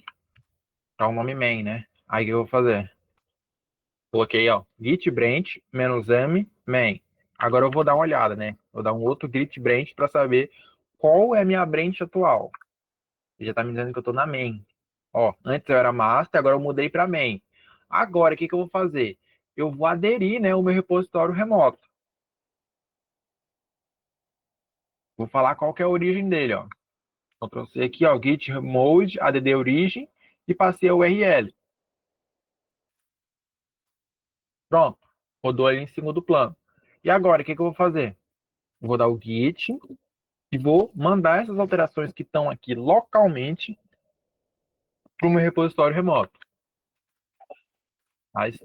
Tá o nome main, né? Aí o que eu vou fazer? Coloquei, ó, git branch -m main. Agora eu vou dar uma olhada, né? Vou dar um outro git branch para saber qual é a minha branch atual. Ele já tá me dizendo que eu tô na main. Ó, antes eu era master, agora eu mudei para main. Agora, o que que eu vou fazer? Eu vou aderir, né, o meu repositório remoto. Vou falar qual que é a origem dele, ó. Ctrl C aqui, ó, git mode, add origem e passei a URL. Pronto, rodou ali em segundo plano. E agora, o que que eu vou fazer? Vou dar o git e vou mandar essas alterações que estão aqui localmente para o meu repositório remoto. Mas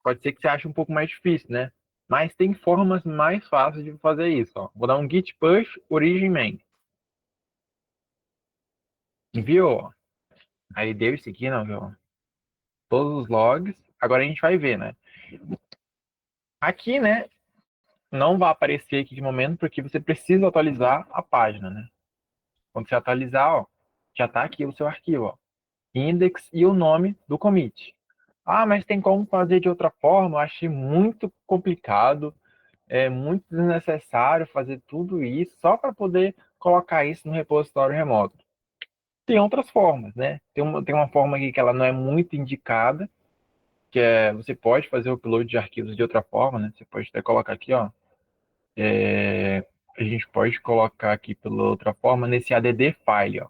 pode ser que você ache um pouco mais difícil, né? Mas tem formas mais fáceis de fazer isso, ó. Vou dar um git push origin main. Enviou, ó. Aí deu isso aqui, não, viu? Todos os logs. Agora a gente vai ver, né? Aqui, né, não vai aparecer aqui de momento, porque você precisa atualizar a página, né? Quando você atualizar, ó, já está aqui o seu arquivo, ó, index e o nome do commit. Ah, mas tem como fazer de outra forma? Eu achei muito complicado, é muito desnecessário fazer tudo isso só para poder colocar isso no repositório remoto. Tem outras formas, né? Tem uma forma aqui que ela não é muito indicada, que é você pode fazer o upload de arquivos de outra forma, né? Você pode até colocar aqui, ó, a gente pode colocar aqui pela outra forma nesse add file, ó.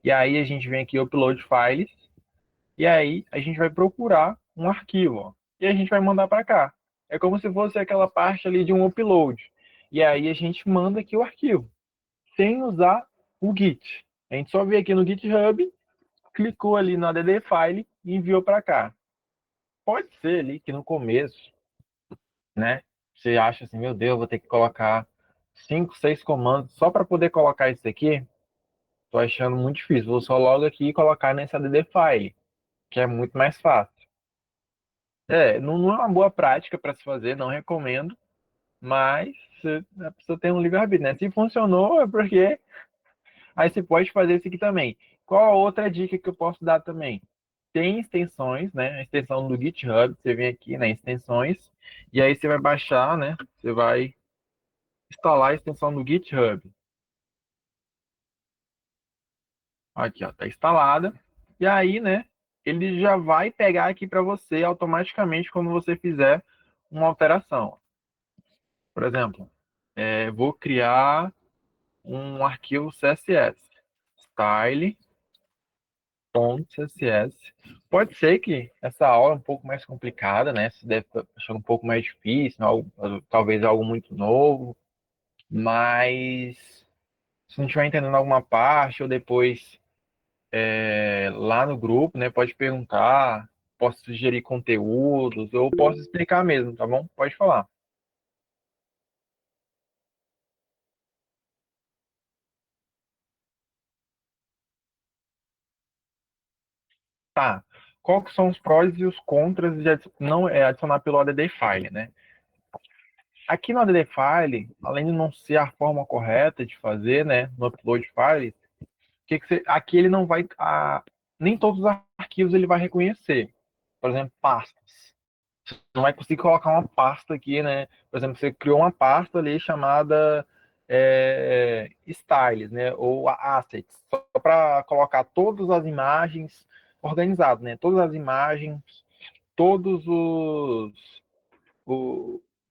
E aí a gente vem aqui upload files e aí a gente vai procurar um arquivo, ó, e a gente vai mandar para cá. É como se fosse aquela parte ali de um upload. E aí a gente manda aqui o arquivo sem usar o Git. A gente só veio aqui no GitHub, clicou ali no add file e enviou para cá. Pode ser ali que no começo, né? Você acha assim, meu Deus, vou ter que colocar 5, 6 comandos só para poder colocar isso aqui. Tô achando muito difícil. Vou só logo aqui colocar nesse add file, que é muito mais fácil. Não é uma boa prática para se fazer, não recomendo, mas a pessoa tem um livre-arbítrio, né? Se funcionou, é porque aí você pode fazer isso aqui também. Qual a outra dica que eu posso dar também? Tem extensões, né? A extensão do GitHub, você vem aqui, né? Extensões, e aí você vai baixar, né? Você vai instalar a extensão do GitHub. Aqui, ó, tá instalada. E aí, né, ele já vai pegar aqui para você automaticamente quando você fizer uma alteração. Por exemplo, vou criar um arquivo CSS, style.css. Pode ser que essa aula é um pouco mais complicada, né? Você deve estar achando um pouco mais difícil, algo, talvez algo muito novo, mas se não estiver entendendo alguma parte ou depois lá no grupo, né? Pode perguntar, posso sugerir conteúdos, ou posso explicar mesmo, tá bom? Pode falar. Tá. Qual que são os prós e os contras de não adicionar pelo add file, né? Aqui no add file, além de não ser a forma correta de fazer, né, no upload file, aqui ele não vai, nem todos os arquivos ele vai reconhecer. Por exemplo, pastas. Não vai conseguir colocar uma pasta aqui, né? Por exemplo, você criou uma pasta ali chamada styles, né? Ou assets, só para colocar todas as imagens organizadas, né? Todas as imagens, todos o-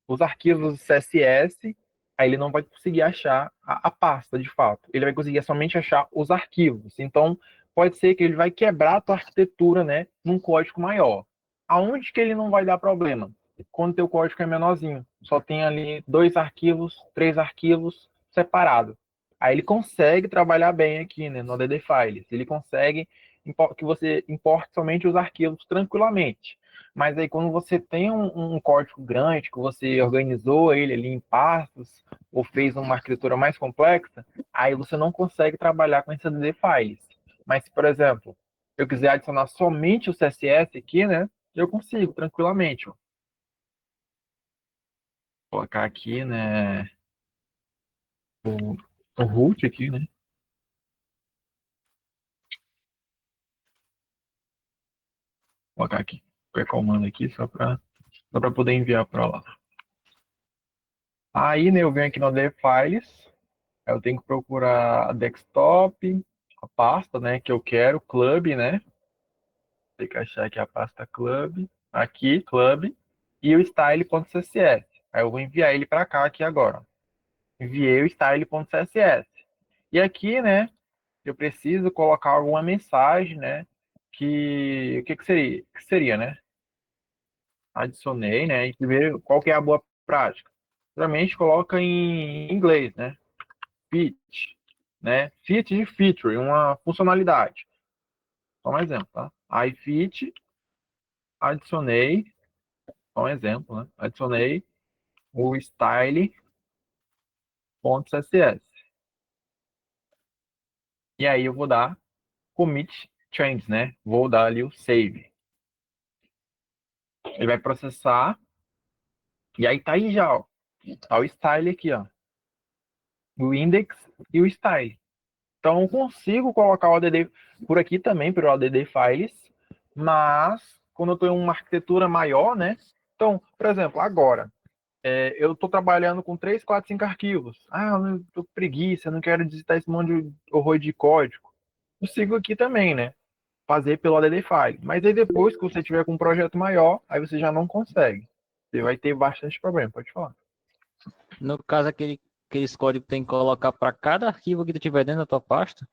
os arquivos CSS, aí ele não vai conseguir achar a pasta de fato. Ele vai conseguir somente achar os arquivos. Então, pode ser que ele vai quebrar a tua arquitetura, né, num código maior. Aonde que ele não vai dar problema? Quando teu código é menorzinho, só tem ali 2 arquivos, 3 arquivos separados. Aí ele consegue trabalhar bem aqui, né, no DD Files. Ele consegue que você importe somente os arquivos tranquilamente. Mas aí quando você tem um código grande, que você organizou ele ali em pastas, ou fez uma arquitetura mais complexa, aí você não consegue trabalhar com esse DD Files. Mas se, por exemplo, eu quiser adicionar somente o CSS aqui, né? Eu consigo tranquilamente. Ó. Colocar aqui, né? O root aqui, né? Colocar aqui. Qualquer comando aqui só para poder enviar para lá. Aí, né, eu venho aqui no DD Files. Aí eu tenho que procurar a desktop, a pasta, né, que eu quero, club, né? Tem que achar aqui a pasta club, aqui, club, e o style.css. Aí eu vou enviar ele para cá aqui agora. Enviei o style.css. E aqui, né, eu preciso colocar alguma mensagem, né, o que seria? Que seria, né? Adicionei, né? E primeiro, qual que é a boa prática? Geralmente coloca em inglês, né? Fit, né? Fit de feature, uma funcionalidade. Só um exemplo, tá? Aí fit, adicionei, só um exemplo, né? Adicionei o style.css. E aí eu vou dar commit change, né? Vou dar ali o save. Ele vai processar e aí tá aí já, ó. Tá o style aqui, ó. O index e o style. Então eu consigo colocar o add por aqui também, pelo add files, mas quando eu tenho uma arquitetura maior, né? Então, por exemplo, agora, eu estou trabalhando com 3, 4, 5 arquivos. Ah, eu tô com preguiça, eu não quero digitar esse monte de horror de código. Consigo aqui também, né? Fazer pelo add file. Mas aí depois que você tiver com um projeto maior, aí você já não consegue. Você vai ter bastante problema, pode falar. No caso, aqueles códigos tem que colocar para cada arquivo que tu tiver dentro da tua pasta.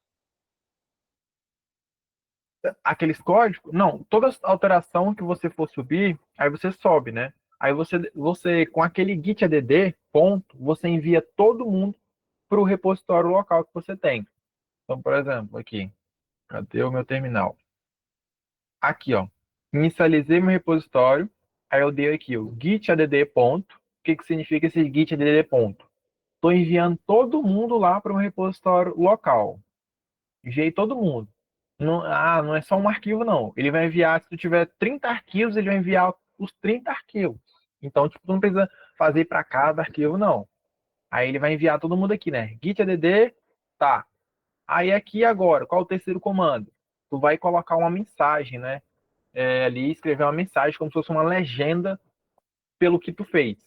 Aqueles códigos, não, toda alteração que você for subir, aí você sobe, né? Aí você com aquele git add ponto, você envia todo mundo para o repositório local que você tem. Então, por exemplo, aqui, cadê o meu terminal? Aqui, ó, inicializei meu repositório, aí eu dei aqui o git add ponto. O que significa esse git add ponto? Estou enviando todo mundo lá para um repositório local. Enviei todo mundo. Não, não é só um arquivo, não. Ele vai enviar, se tu tiver 30 arquivos, ele vai enviar os 30 arquivos. Então, tipo, tu não precisa fazer para cada arquivo, não. Aí ele vai enviar todo mundo aqui, né? Git add, tá. Aí aqui agora, qual é o terceiro comando? Tu vai colocar uma mensagem, né? Ali, escrever uma mensagem como se fosse uma legenda pelo que tu fez.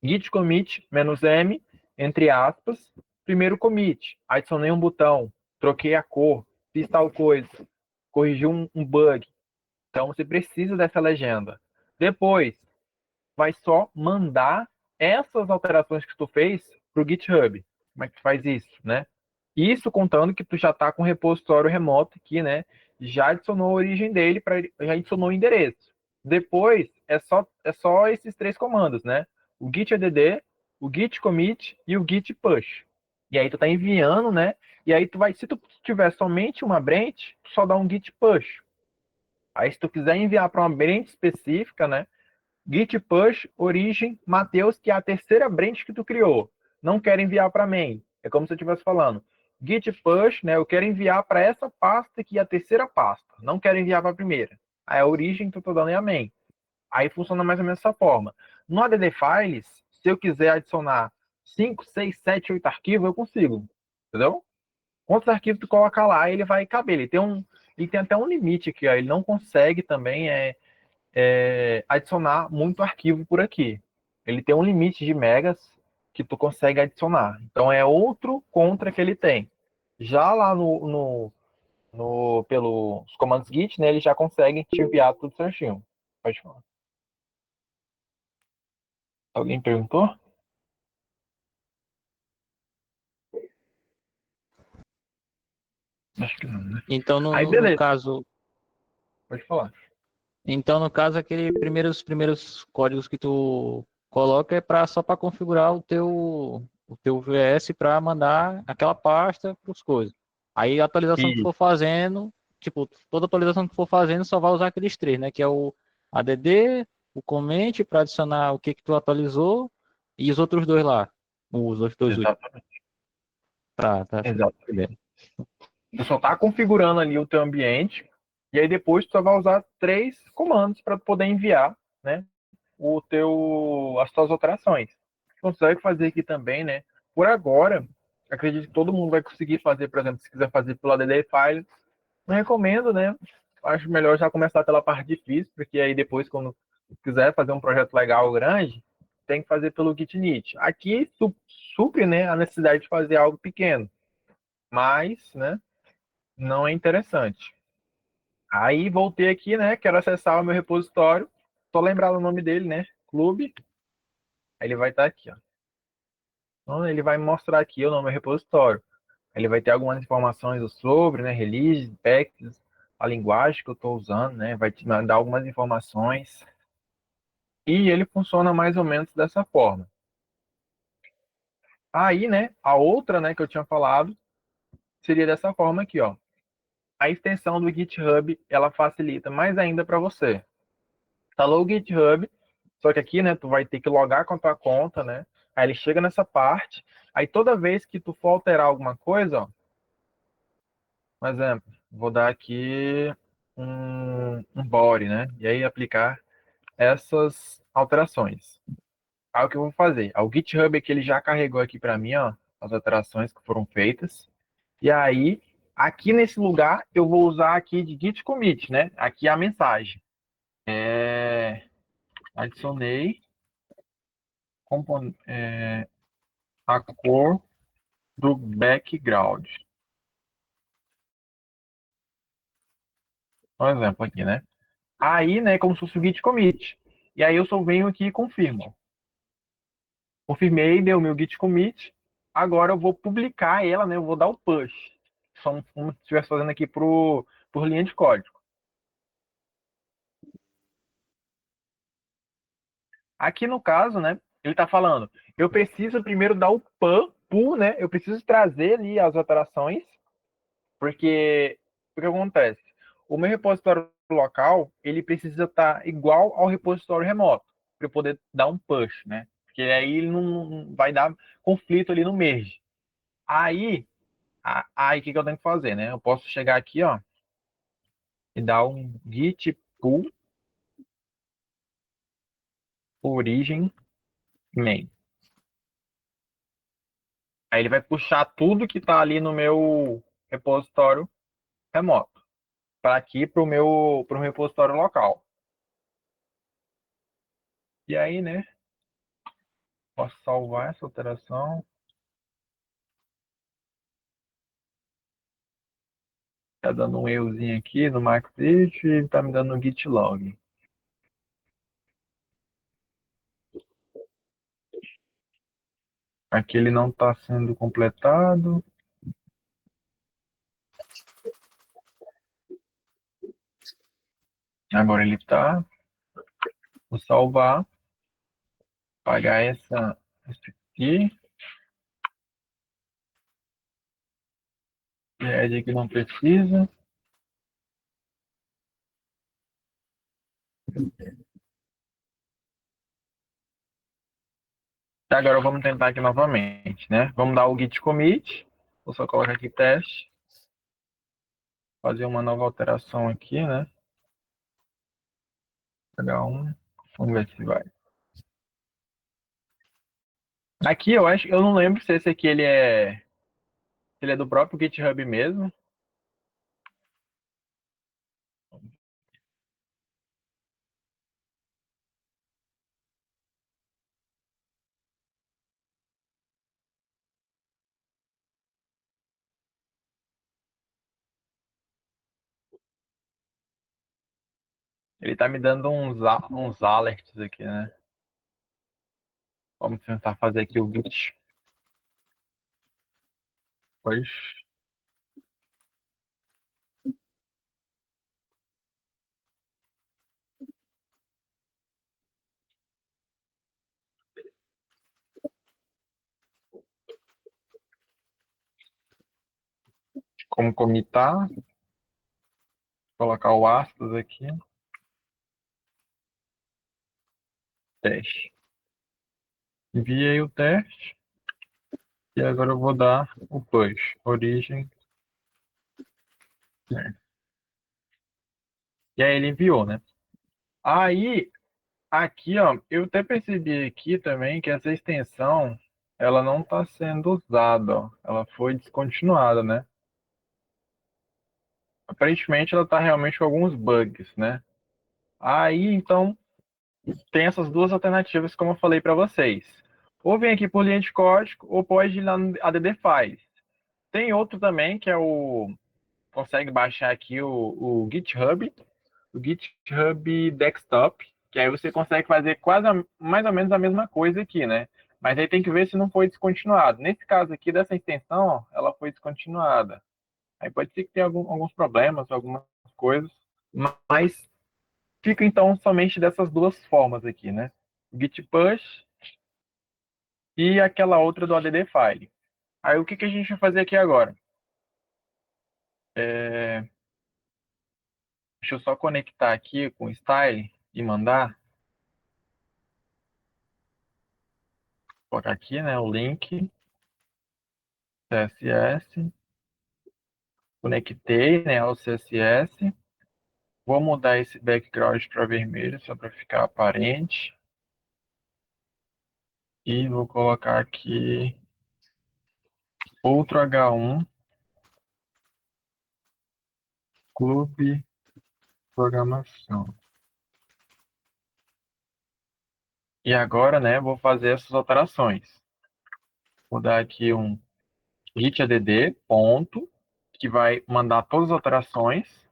Git commit -m entre aspas, primeiro commit, adicionei um botão, troquei a cor, fiz tal coisa, corrigi um bug. Então você precisa dessa legenda. Depois, vai só mandar essas alterações que tu fez para o GitHub. Como é que tu faz isso, né? Isso contando que tu já está com o repositório remoto aqui, né? Já adicionou a origem dele, já adicionou o endereço. Depois é só esses três comandos, né? O git add, o git commit e o git push. E aí tu tá enviando, né? E aí tu vai, se tu tiver somente uma branch, tu só dá um git push. Aí se tu quiser enviar para uma branch específica, né? Git push origem Mateus, que é a terceira branch que tu criou. Não quero enviar para main. É como se eu estivesse falando. Git push, né? Eu quero enviar para essa pasta que é a terceira pasta. Não quero enviar para a primeira. Aí a origem que eu estou dando é a main. Aí funciona mais ou menos dessa forma. No add files, se eu quiser adicionar 5, 6, 7, 8 arquivos, eu consigo. Entendeu? Quantos arquivos tu colocar lá, ele vai caber. Ele tem até um limite aqui, ó. Ele não consegue também adicionar muito arquivo por aqui. Ele tem um limite de megas que tu consegue adicionar. Então é outro contra que ele tem. Já lá pelos comandos Git, né, ele já consegue te enviar tudo certinho. Pode falar. Alguém perguntou? Acho que não, né? Então, Aí beleza, pode falar. no caso, os primeiros códigos que tu coloca é só para configurar o teu VS para mandar aquela pasta para os coisas. Aí a atualização que E, for fazendo, tipo, toda atualização que for fazendo só vai usar aqueles três, né? Que é o add, o comment para adicionar o que tu atualizou e os outros dois lá. Os outros dois últimos. exatamente, Tá. exatamente. Tu só está configurando ali o teu ambiente e aí depois tu só vai usar três comandos para poder enviar, né, as tuas alterações. Consegue fazer aqui também, né? Por agora, acredito que todo mundo vai conseguir fazer, por exemplo, se quiser fazer pelo add file, não recomendo, né? Acho melhor já começar pela parte difícil, porque aí depois, quando quiser fazer um projeto legal grande, tem que fazer pelo Git-init. Aqui supre, né, a necessidade de fazer algo pequeno, mas, né, não é interessante. Aí voltei aqui, né? Quero acessar o meu repositório. Só lembrar o nome dele, né? Clube. Aí ele vai estar aqui, ó. Então ele vai me mostrar aqui o nome do repositório. Ele vai ter algumas informações sobre, né? Release, packs, a linguagem que eu estou usando, né? Vai te mandar algumas informações. E ele funciona mais ou menos dessa forma. Aí, né? A outra, né? Que eu tinha falado seria dessa forma aqui, ó. A extensão do GitHub, ela facilita mais ainda para você. Instalou o GitHub, só que aqui, né, tu vai ter que logar com a tua conta, né? Aí ele chega nessa parte, aí toda vez que tu for alterar alguma coisa, ó, por exemplo, vou dar aqui um body, né? E aí aplicar essas alterações. Aí o que eu vou fazer? O GitHub aqui ele já carregou aqui para mim, ó, as alterações que foram feitas. E aí, aqui nesse lugar, eu vou usar aqui de git commit, né? Aqui é a mensagem. Adicionei a cor do background. Um exemplo aqui, né? Aí, né, como se fosse o git commit. E aí eu só venho aqui e confirmo. Confirmei, deu meu git commit. Agora eu vou publicar ela, né? Eu vou dar o push. Como se estivesse fazendo aqui por linha de código. Aqui no caso, né? Ele está falando, eu preciso primeiro dar o pull, né? Eu preciso trazer ali as alterações, porque o que acontece? O meu repositório local, ele precisa estar igual ao repositório remoto, para eu poder dar um push, né? Porque aí ele não vai dar conflito ali no merge. Aí o que eu tenho que fazer, né? Eu posso chegar aqui, ó, e dar um git pull origem main. Aí ele vai puxar tudo que está ali no meu repositório remoto para aqui para o meu repositório local. E aí, né? Posso salvar essa alteração. Tá dando um errozinho aqui no Maxit e tá me dando um git log. Aqui ele não está sendo completado. Agora ele está. Vou salvar. Apagar esse aqui. Thread aqui não precisa. E agora vamos tentar aqui novamente, né? Vamos dar o git commit. Vou só colocar aqui teste. Fazer uma nova alteração aqui, né? H1. Vamos ver se vai. Aqui eu acho, eu não lembro se esse aqui ele é do próprio GitHub mesmo. Ele tá me dando uns alerts aqui, né? Vamos tentar fazer aqui o git. Pois. Como comitar. Colocar o aspas aqui. Teste. Enviei o teste. E agora eu vou dar o push. Origem. Né? E aí ele enviou, né? Aí, aqui, ó, eu até percebi aqui também que essa extensão, ela não está sendo usada, ó. Ela foi descontinuada, né? Aparentemente ela está realmente com alguns bugs, né? Aí, então, tem essas duas alternativas, como eu falei para vocês. Ou vem aqui por linha de código, ou pode ir lá no add files. Tem outro também, que é o... Consegue baixar aqui o GitHub, o GitHub Desktop, que aí você consegue fazer quase mais ou menos a mesma coisa aqui, né? Mas aí tem que ver se não foi descontinuado. Nesse caso aqui, dessa extensão, ó, ela foi descontinuada. Aí pode ser que tenha alguns problemas, algumas coisas, mas fica então somente dessas duas formas aqui, né? Git push e aquela outra do add file. Aí o que a gente vai fazer aqui agora? Deixa eu só conectar aqui com o style e mandar. Vou colocar aqui, né, o link CSS. Conectei, né, ao CSS. Vou mudar esse background para vermelho só para ficar aparente. E vou colocar aqui outro H1 Clube Programação. E agora, né, vou fazer essas alterações. Vou dar aqui um gitadd ponto, que vai mandar todas as alterações.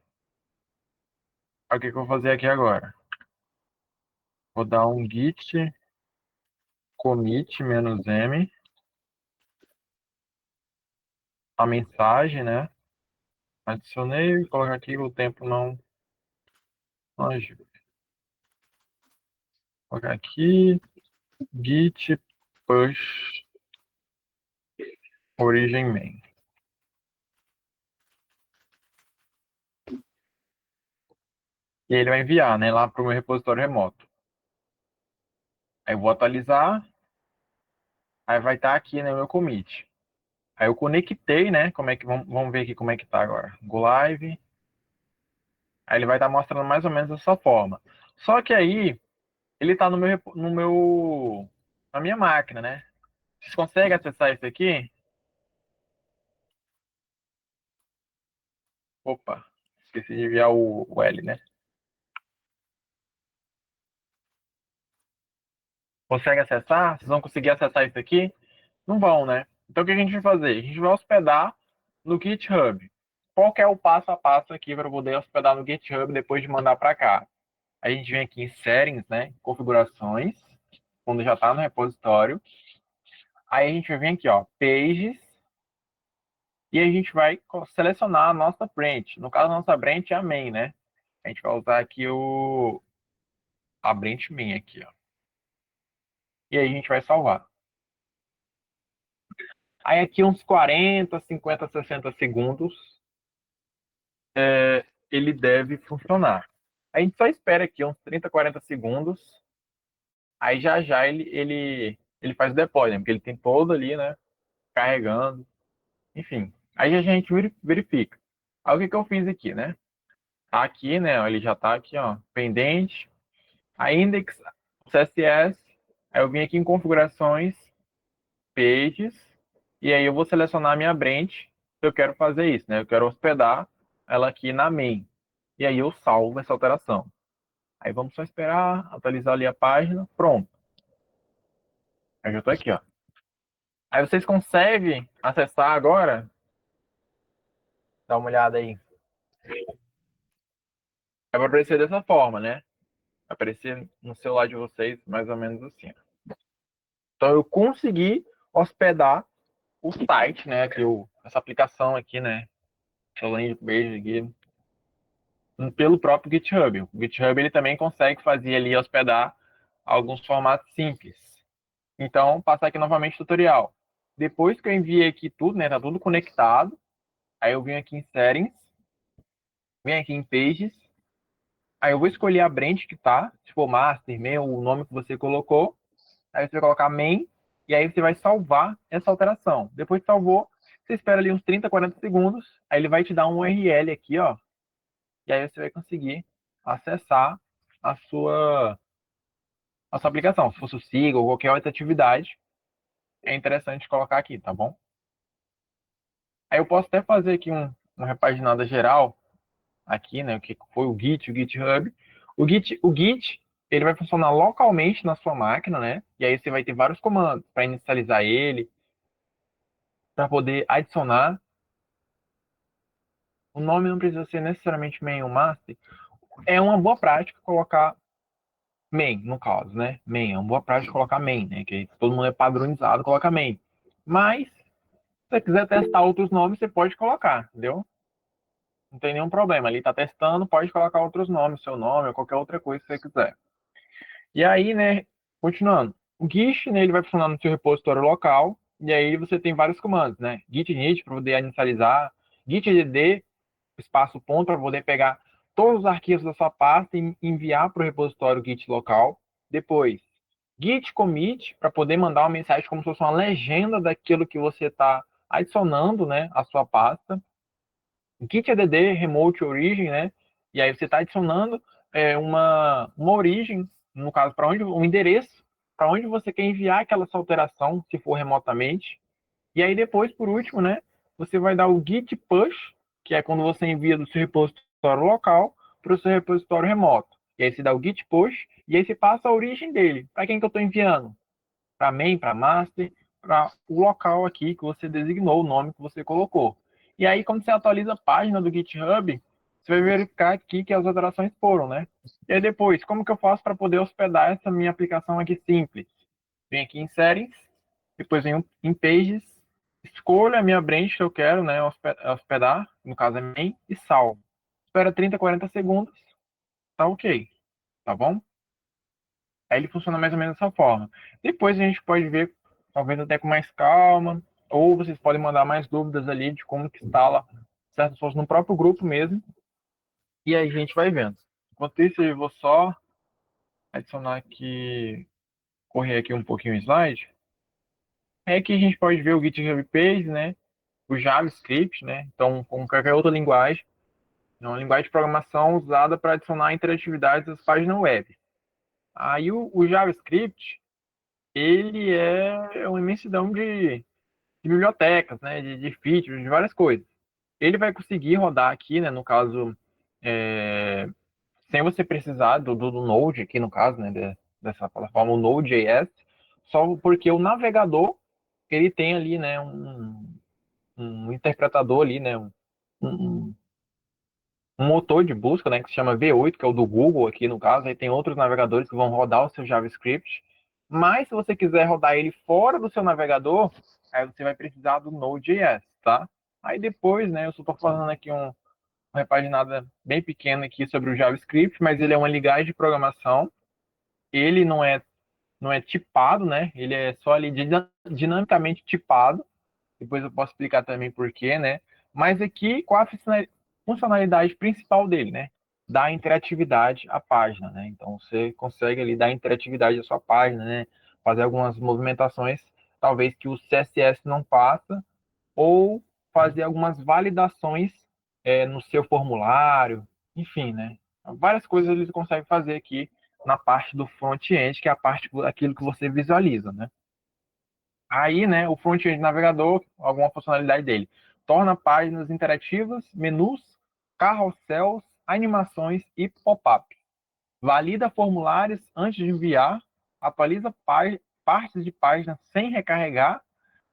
Aí, o que eu vou fazer aqui agora? Vou dar um git commit "-m", a mensagem, né? Adicionei, colocar aqui o tempo não ajuda. Vou colocar aqui git push origem main. E ele vai enviar, né, lá para o meu repositório remoto. Aí eu vou atualizar, aí vai estar aqui, né, o meu commit. Aí eu conectei, né, como é que vamos ver aqui como é que tá agora. Go live. Aí ele vai estar mostrando mais ou menos dessa forma. Só que aí ele está na minha máquina, né? Vocês conseguem acessar isso aqui? Opa, esqueci de enviar o L, né? Consegue acessar? Vocês vão conseguir acessar isso aqui? Não vão, né? Então o que a gente vai fazer? A gente vai hospedar no GitHub. qual que é o passo a passo aqui para poder hospedar no GitHub depois de mandar para cá? A gente vem aqui em Settings, né? Configurações, quando já está no repositório. Aí a gente vai vir aqui, ó, Pages, e a gente vai selecionar a nossa branch. No caso, a nossa branch é a main, né? A gente vai usar aqui a branch main aqui, ó. E aí a gente vai salvar. Aí aqui uns 40, 50, 60 segundos, ele deve funcionar. A gente só espera aqui uns 30, 40 segundos. Aí já já ele faz o deploy, né? Porque ele tem todo ali, né? Carregando. Enfim. Aí a gente verifica. Aí o que eu fiz aqui, né? Aqui, né? Ele já tá aqui, ó. Pendente. A index CSS. Aí eu vim aqui em configurações, pages. E aí eu vou selecionar a minha branch. Eu quero fazer isso, né? Eu quero hospedar ela aqui na main. E aí eu salvo essa alteração. Aí vamos só esperar, atualizar ali a página. Pronto. Eu já tô aqui, ó. Aí vocês conseguem acessar agora? Dá uma olhada aí. Vai aparecer dessa forma, né? Vai aparecer no celular de vocês, mais ou menos assim. Então eu consegui hospedar o site, né? Aqui, essa aplicação aqui, né? Essa landing page aqui, pelo próprio GitHub. O GitHub ele também consegue fazer ali hospedar alguns formatos simples. Então, passar aqui novamente o tutorial. Depois que eu enviei aqui tudo, né? Tá tudo conectado. Aí eu vim aqui em Settings, vim aqui em Pages. Aí eu vou escolher a branch que tá, se for master, main, o nome que você colocou. Aí você vai colocar main, e aí você vai salvar essa alteração. Depois que salvou, você espera ali uns 30, 40 segundos, aí ele vai te dar um URL aqui, ó. E aí você vai conseguir acessar a sua aplicação. Se fosse o Siga ou qualquer outra atividade, é interessante colocar aqui, tá bom? Aí eu posso até fazer aqui uma repaginada geral, aqui, né, o que foi o Git, o GitHub. O Git, ele vai funcionar localmente na sua máquina, né? E aí você vai ter vários comandos para inicializar ele, para poder adicionar. O nome não precisa ser necessariamente main ou master. É uma boa prática colocar main, no caso, né? Main, é uma boa prática colocar main, né? Que todo mundo é padronizado, coloca main. Mas, se você quiser testar outros nomes, você pode colocar, entendeu? Não tem nenhum problema. Ali tá testando, pode colocar outros nomes, seu nome ou qualquer outra coisa que você quiser. E aí, né, continuando. O Git, né, ele vai funcionar no seu repositório local, e aí você tem vários comandos, né? Git init para poder inicializar, git edd, espaço ponto, para poder pegar todos os arquivos da sua pasta e enviar para o repositório Git local. Depois, git commit, para poder mandar uma mensagem como se fosse uma legenda daquilo que você está adicionando, né, à sua pasta. Git add remote origin, né? E aí você está adicionando uma origem, no caso, para onde um endereço, para onde você quer enviar aquela sua alteração, se for remotamente. E aí depois, por último, né? Você vai dar o git push, que é quando você envia do seu repositório local para o seu repositório remoto. E aí você dá o git push e aí você passa a origem dele. Para quem que eu estou enviando? Para main, para master, para o local aqui que você designou, o nome que você colocou. E aí, quando você atualiza a página do GitHub, você vai verificar aqui que as alterações foram, né? E aí depois, como que eu faço para poder hospedar essa minha aplicação aqui simples? Venho aqui em Settings, depois venho em Pages, escolho a minha branch que eu quero, né, hospedar, no caso é main, e salvo. Espera 30, 40 segundos, tá ok, tá bom? Aí ele funciona mais ou menos dessa forma. Depois a gente pode ver, talvez até com mais calma, ou vocês podem mandar mais dúvidas ali de como que instala certas coisas no próprio grupo mesmo, e aí a gente vai vendo. Enquanto isso, eu vou só adicionar aqui, correr aqui um pouquinho o slide. É que a gente pode ver o GitHub Page, né? O JavaScript, né? Então, como qualquer outra linguagem, é uma linguagem de programação usada para adicionar interatividades às páginas web. Aí o JavaScript, ele é uma imensidão de bibliotecas, né, de features, de várias coisas. Ele vai conseguir rodar aqui, né, no caso, sem você precisar do Node aqui, no caso, né, dessa plataforma, o Node.js, só porque o navegador, ele tem ali, né, um interpretador ali, né, um, um motor de busca, né, que se chama V8, que é o do Google aqui no caso. Aí tem outros navegadores que vão rodar o seu JavaScript. Mas se você quiser rodar ele fora do seu navegador, aí você vai precisar do Node.js, tá? Aí depois, né, eu só estou falando aqui uma repaginada bem pequena aqui sobre o JavaScript, mas ele é uma linguagem de programação. Ele não é tipado, né? Ele é só ali dinamicamente tipado. Depois eu posso explicar também por quê, né? Mas aqui, qual a funcionalidade principal dele, né? Dar interatividade à página, né? Então você consegue ali dar interatividade à sua página, né? Fazer algumas movimentações, talvez que o CSS não faça, ou fazer algumas validações no seu formulário, enfim, né? Várias coisas eles conseguem fazer aqui na parte do front-end, que é a parte daquilo que você visualiza, né? Aí, né, o front-end navegador, alguma funcionalidade dele, torna páginas interativas, menus, carrosséis, animações e pop-up. Valida formulários antes de enviar, atualiza partes de página sem recarregar,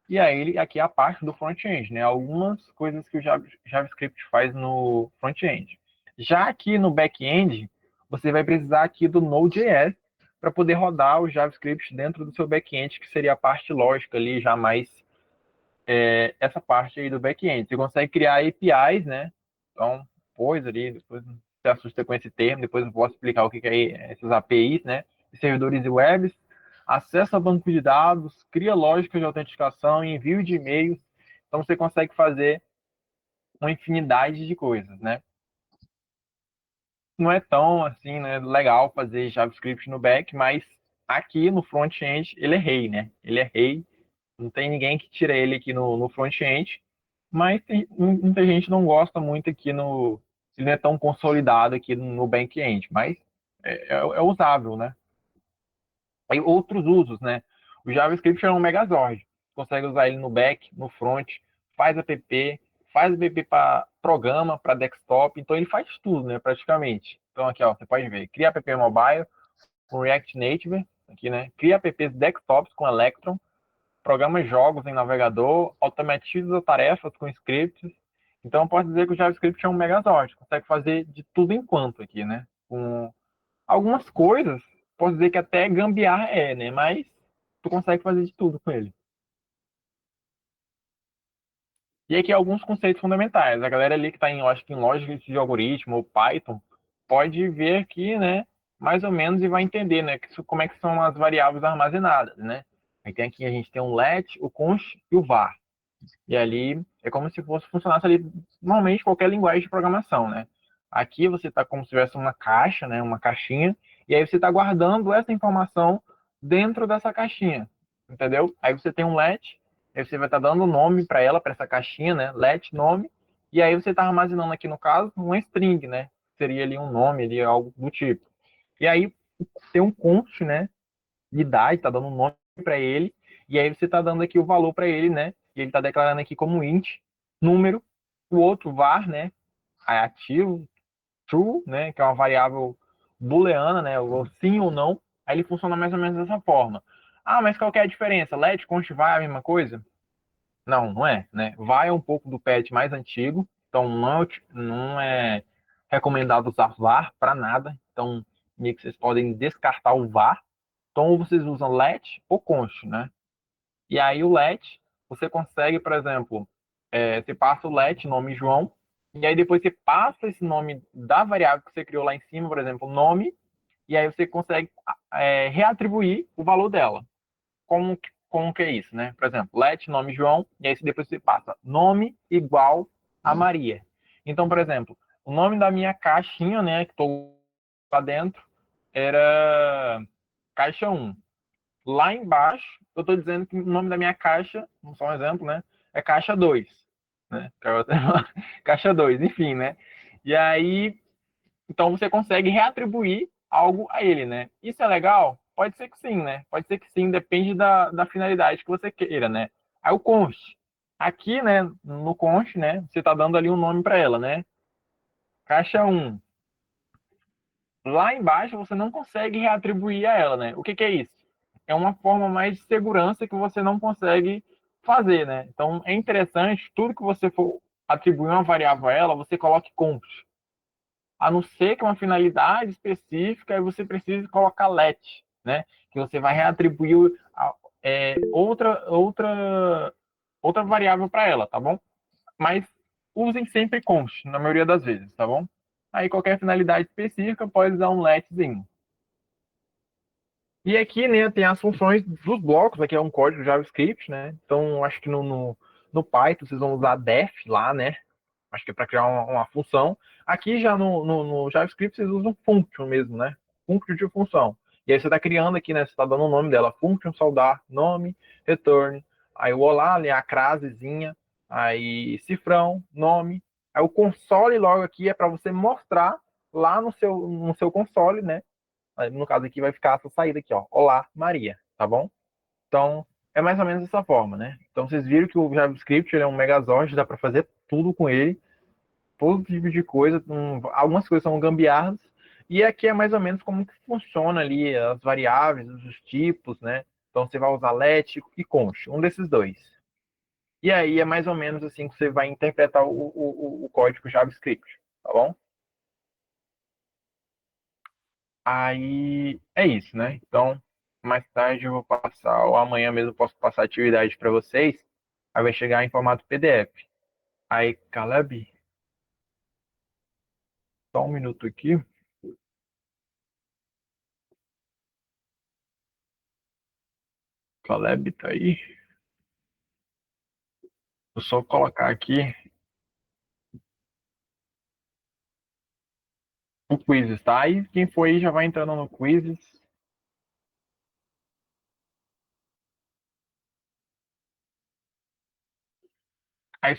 e aí aqui é a parte do front-end, né? Algumas coisas que o JavaScript faz no front-end. Já aqui no back-end, você vai precisar aqui do Node.js para poder rodar o JavaScript dentro do seu back-end, que seria a parte lógica ali, já mais essa parte aí do back-end. Você consegue criar APIs, né? Então, depois se assusta com esse termo, depois eu posso explicar o que é essas APIs, né? Servidores e webs, acesso a banco de dados, cria lógica de autenticação, envio de e-mails. Então, você consegue fazer uma infinidade de coisas, né? Não é tão, assim, né, legal fazer JavaScript no back, mas aqui no front-end ele é rei, né? Ele é rei. Não tem ninguém que tira ele aqui no front-end, mas muita gente não gosta muito aqui no. Ele não é tão consolidado aqui no back-end, mas é usável, né? Aí outros usos, né? O JavaScript é um Megazord. Você consegue usar ele no back, no front, faz app para programa, para desktop, então ele faz tudo, né, praticamente. Então aqui, ó, você pode ver, cria app mobile com React Native, aqui, né? Cria apps desktops com Electron, programa jogos em navegador, automatiza tarefas com scripts. Então, pode dizer que o JavaScript é um Megazord, consegue fazer de tudo enquanto aqui, né? Com algumas coisas, posso dizer que até gambiarra né? Mas tu consegue fazer de tudo com ele. E aqui alguns conceitos fundamentais. A galera ali que está acho que em lógica de algoritmo ou Python pode ver aqui, né? Mais ou menos e vai entender, né? Como é que são as variáveis armazenadas, né? Aí tem aqui a gente tem um let, o const e o var. E ali é como se fosse funcionasse ali normalmente qualquer linguagem de programação, né? Aqui você está como se tivesse uma caixa, né? Uma caixinha, e aí você está guardando essa informação dentro dessa caixinha, entendeu? Aí você tem um let, aí você vai estar dando nome para ela, para essa caixinha, né? Let, nome, e aí você está armazenando aqui no caso uma string, né? Seria ali um nome, ali, algo do tipo. E aí tem um const, né? De idade, está dando um nome para ele, e aí você está dando aqui o valor para ele, né? E ele está declarando aqui como int, número, o outro var, né? Ativo, true, né? Que é uma variável booleana, né? Ou sim ou não. Aí ele funciona mais ou menos dessa forma. Ah, mas qual que é a diferença? Let, const, var é a mesma coisa? Não, não é, né? Var é um pouco do PET mais antigo, então não é recomendado usar var para nada. Então, meio que vocês podem descartar o var. Então, ou vocês usam let ou const, né? E aí o let, você consegue, por exemplo, você passa o let, nome João, e aí depois você passa esse nome da variável que você criou lá em cima, por exemplo, nome, e aí você consegue reatribuir o valor dela. Como que é isso, né? Por exemplo, let, nome João, e aí depois você passa nome igual a Maria. Então, por exemplo, o nome da minha caixinha, né, que estou lá dentro, era caixa 1. Lá embaixo, eu estou dizendo que o nome da minha caixa, só um exemplo, né? É caixa 2. Né? Caixa 2, enfim, né? E aí, então você consegue reatribuir algo a ele, né? Isso é legal? Pode ser que sim, né? Pode ser que sim, depende da finalidade que você queira, né? Aí o const. Aqui, né, no const, né, você está dando ali um nome para ela, né? Caixa 1. Lá embaixo você não consegue reatribuir a ela, né? O que é isso? É uma forma mais de segurança que você não consegue fazer, né? Então é interessante, tudo que você for atribuir uma variável a ela, você coloque const. A não ser que uma finalidade específica, aí você precisa colocar let, né? Que você vai reatribuir outra variável para ela, tá bom? Mas usem sempre const, na maioria das vezes, tá bom? Aí qualquer finalidade específica pode usar um letzinho. E aqui, né, tem as funções dos blocos, aqui é um código JavaScript, né? Então, acho que no Python vocês vão usar def lá, né? Acho que é para criar uma função. Aqui já no JavaScript vocês usam function mesmo, né? Function de função. E aí você está criando aqui, né? Você está dando o nome dela, function, saudar, nome, return. Aí o olá, ali a crasezinha, aí cifrão, nome. Aí o console logo aqui é para você mostrar lá no seu console, né? No caso aqui vai ficar essa saída aqui, ó. Olá, Maria, tá bom? Então, é mais ou menos dessa forma, né? Então, vocês viram que o JavaScript ele é um megazord, dá para fazer tudo com ele, todo tipo de coisa. Algumas coisas são gambiarras, e aqui é mais ou menos como que funciona ali as variáveis, os tipos, né? Então, você vai usar let e const, um desses dois. E aí é mais ou menos assim que você vai interpretar o código JavaScript, tá bom? Aí é isso, né? Então, mais tarde eu vou passar, ou amanhã mesmo eu posso passar a atividade para vocês. Aí vai chegar em formato PDF. Aí, Caleb, só um minuto aqui. Caleb tá aí. Vou só colocar aqui o quizzes, tá? Aí quem for aí já vai entrando no quizzes. Aí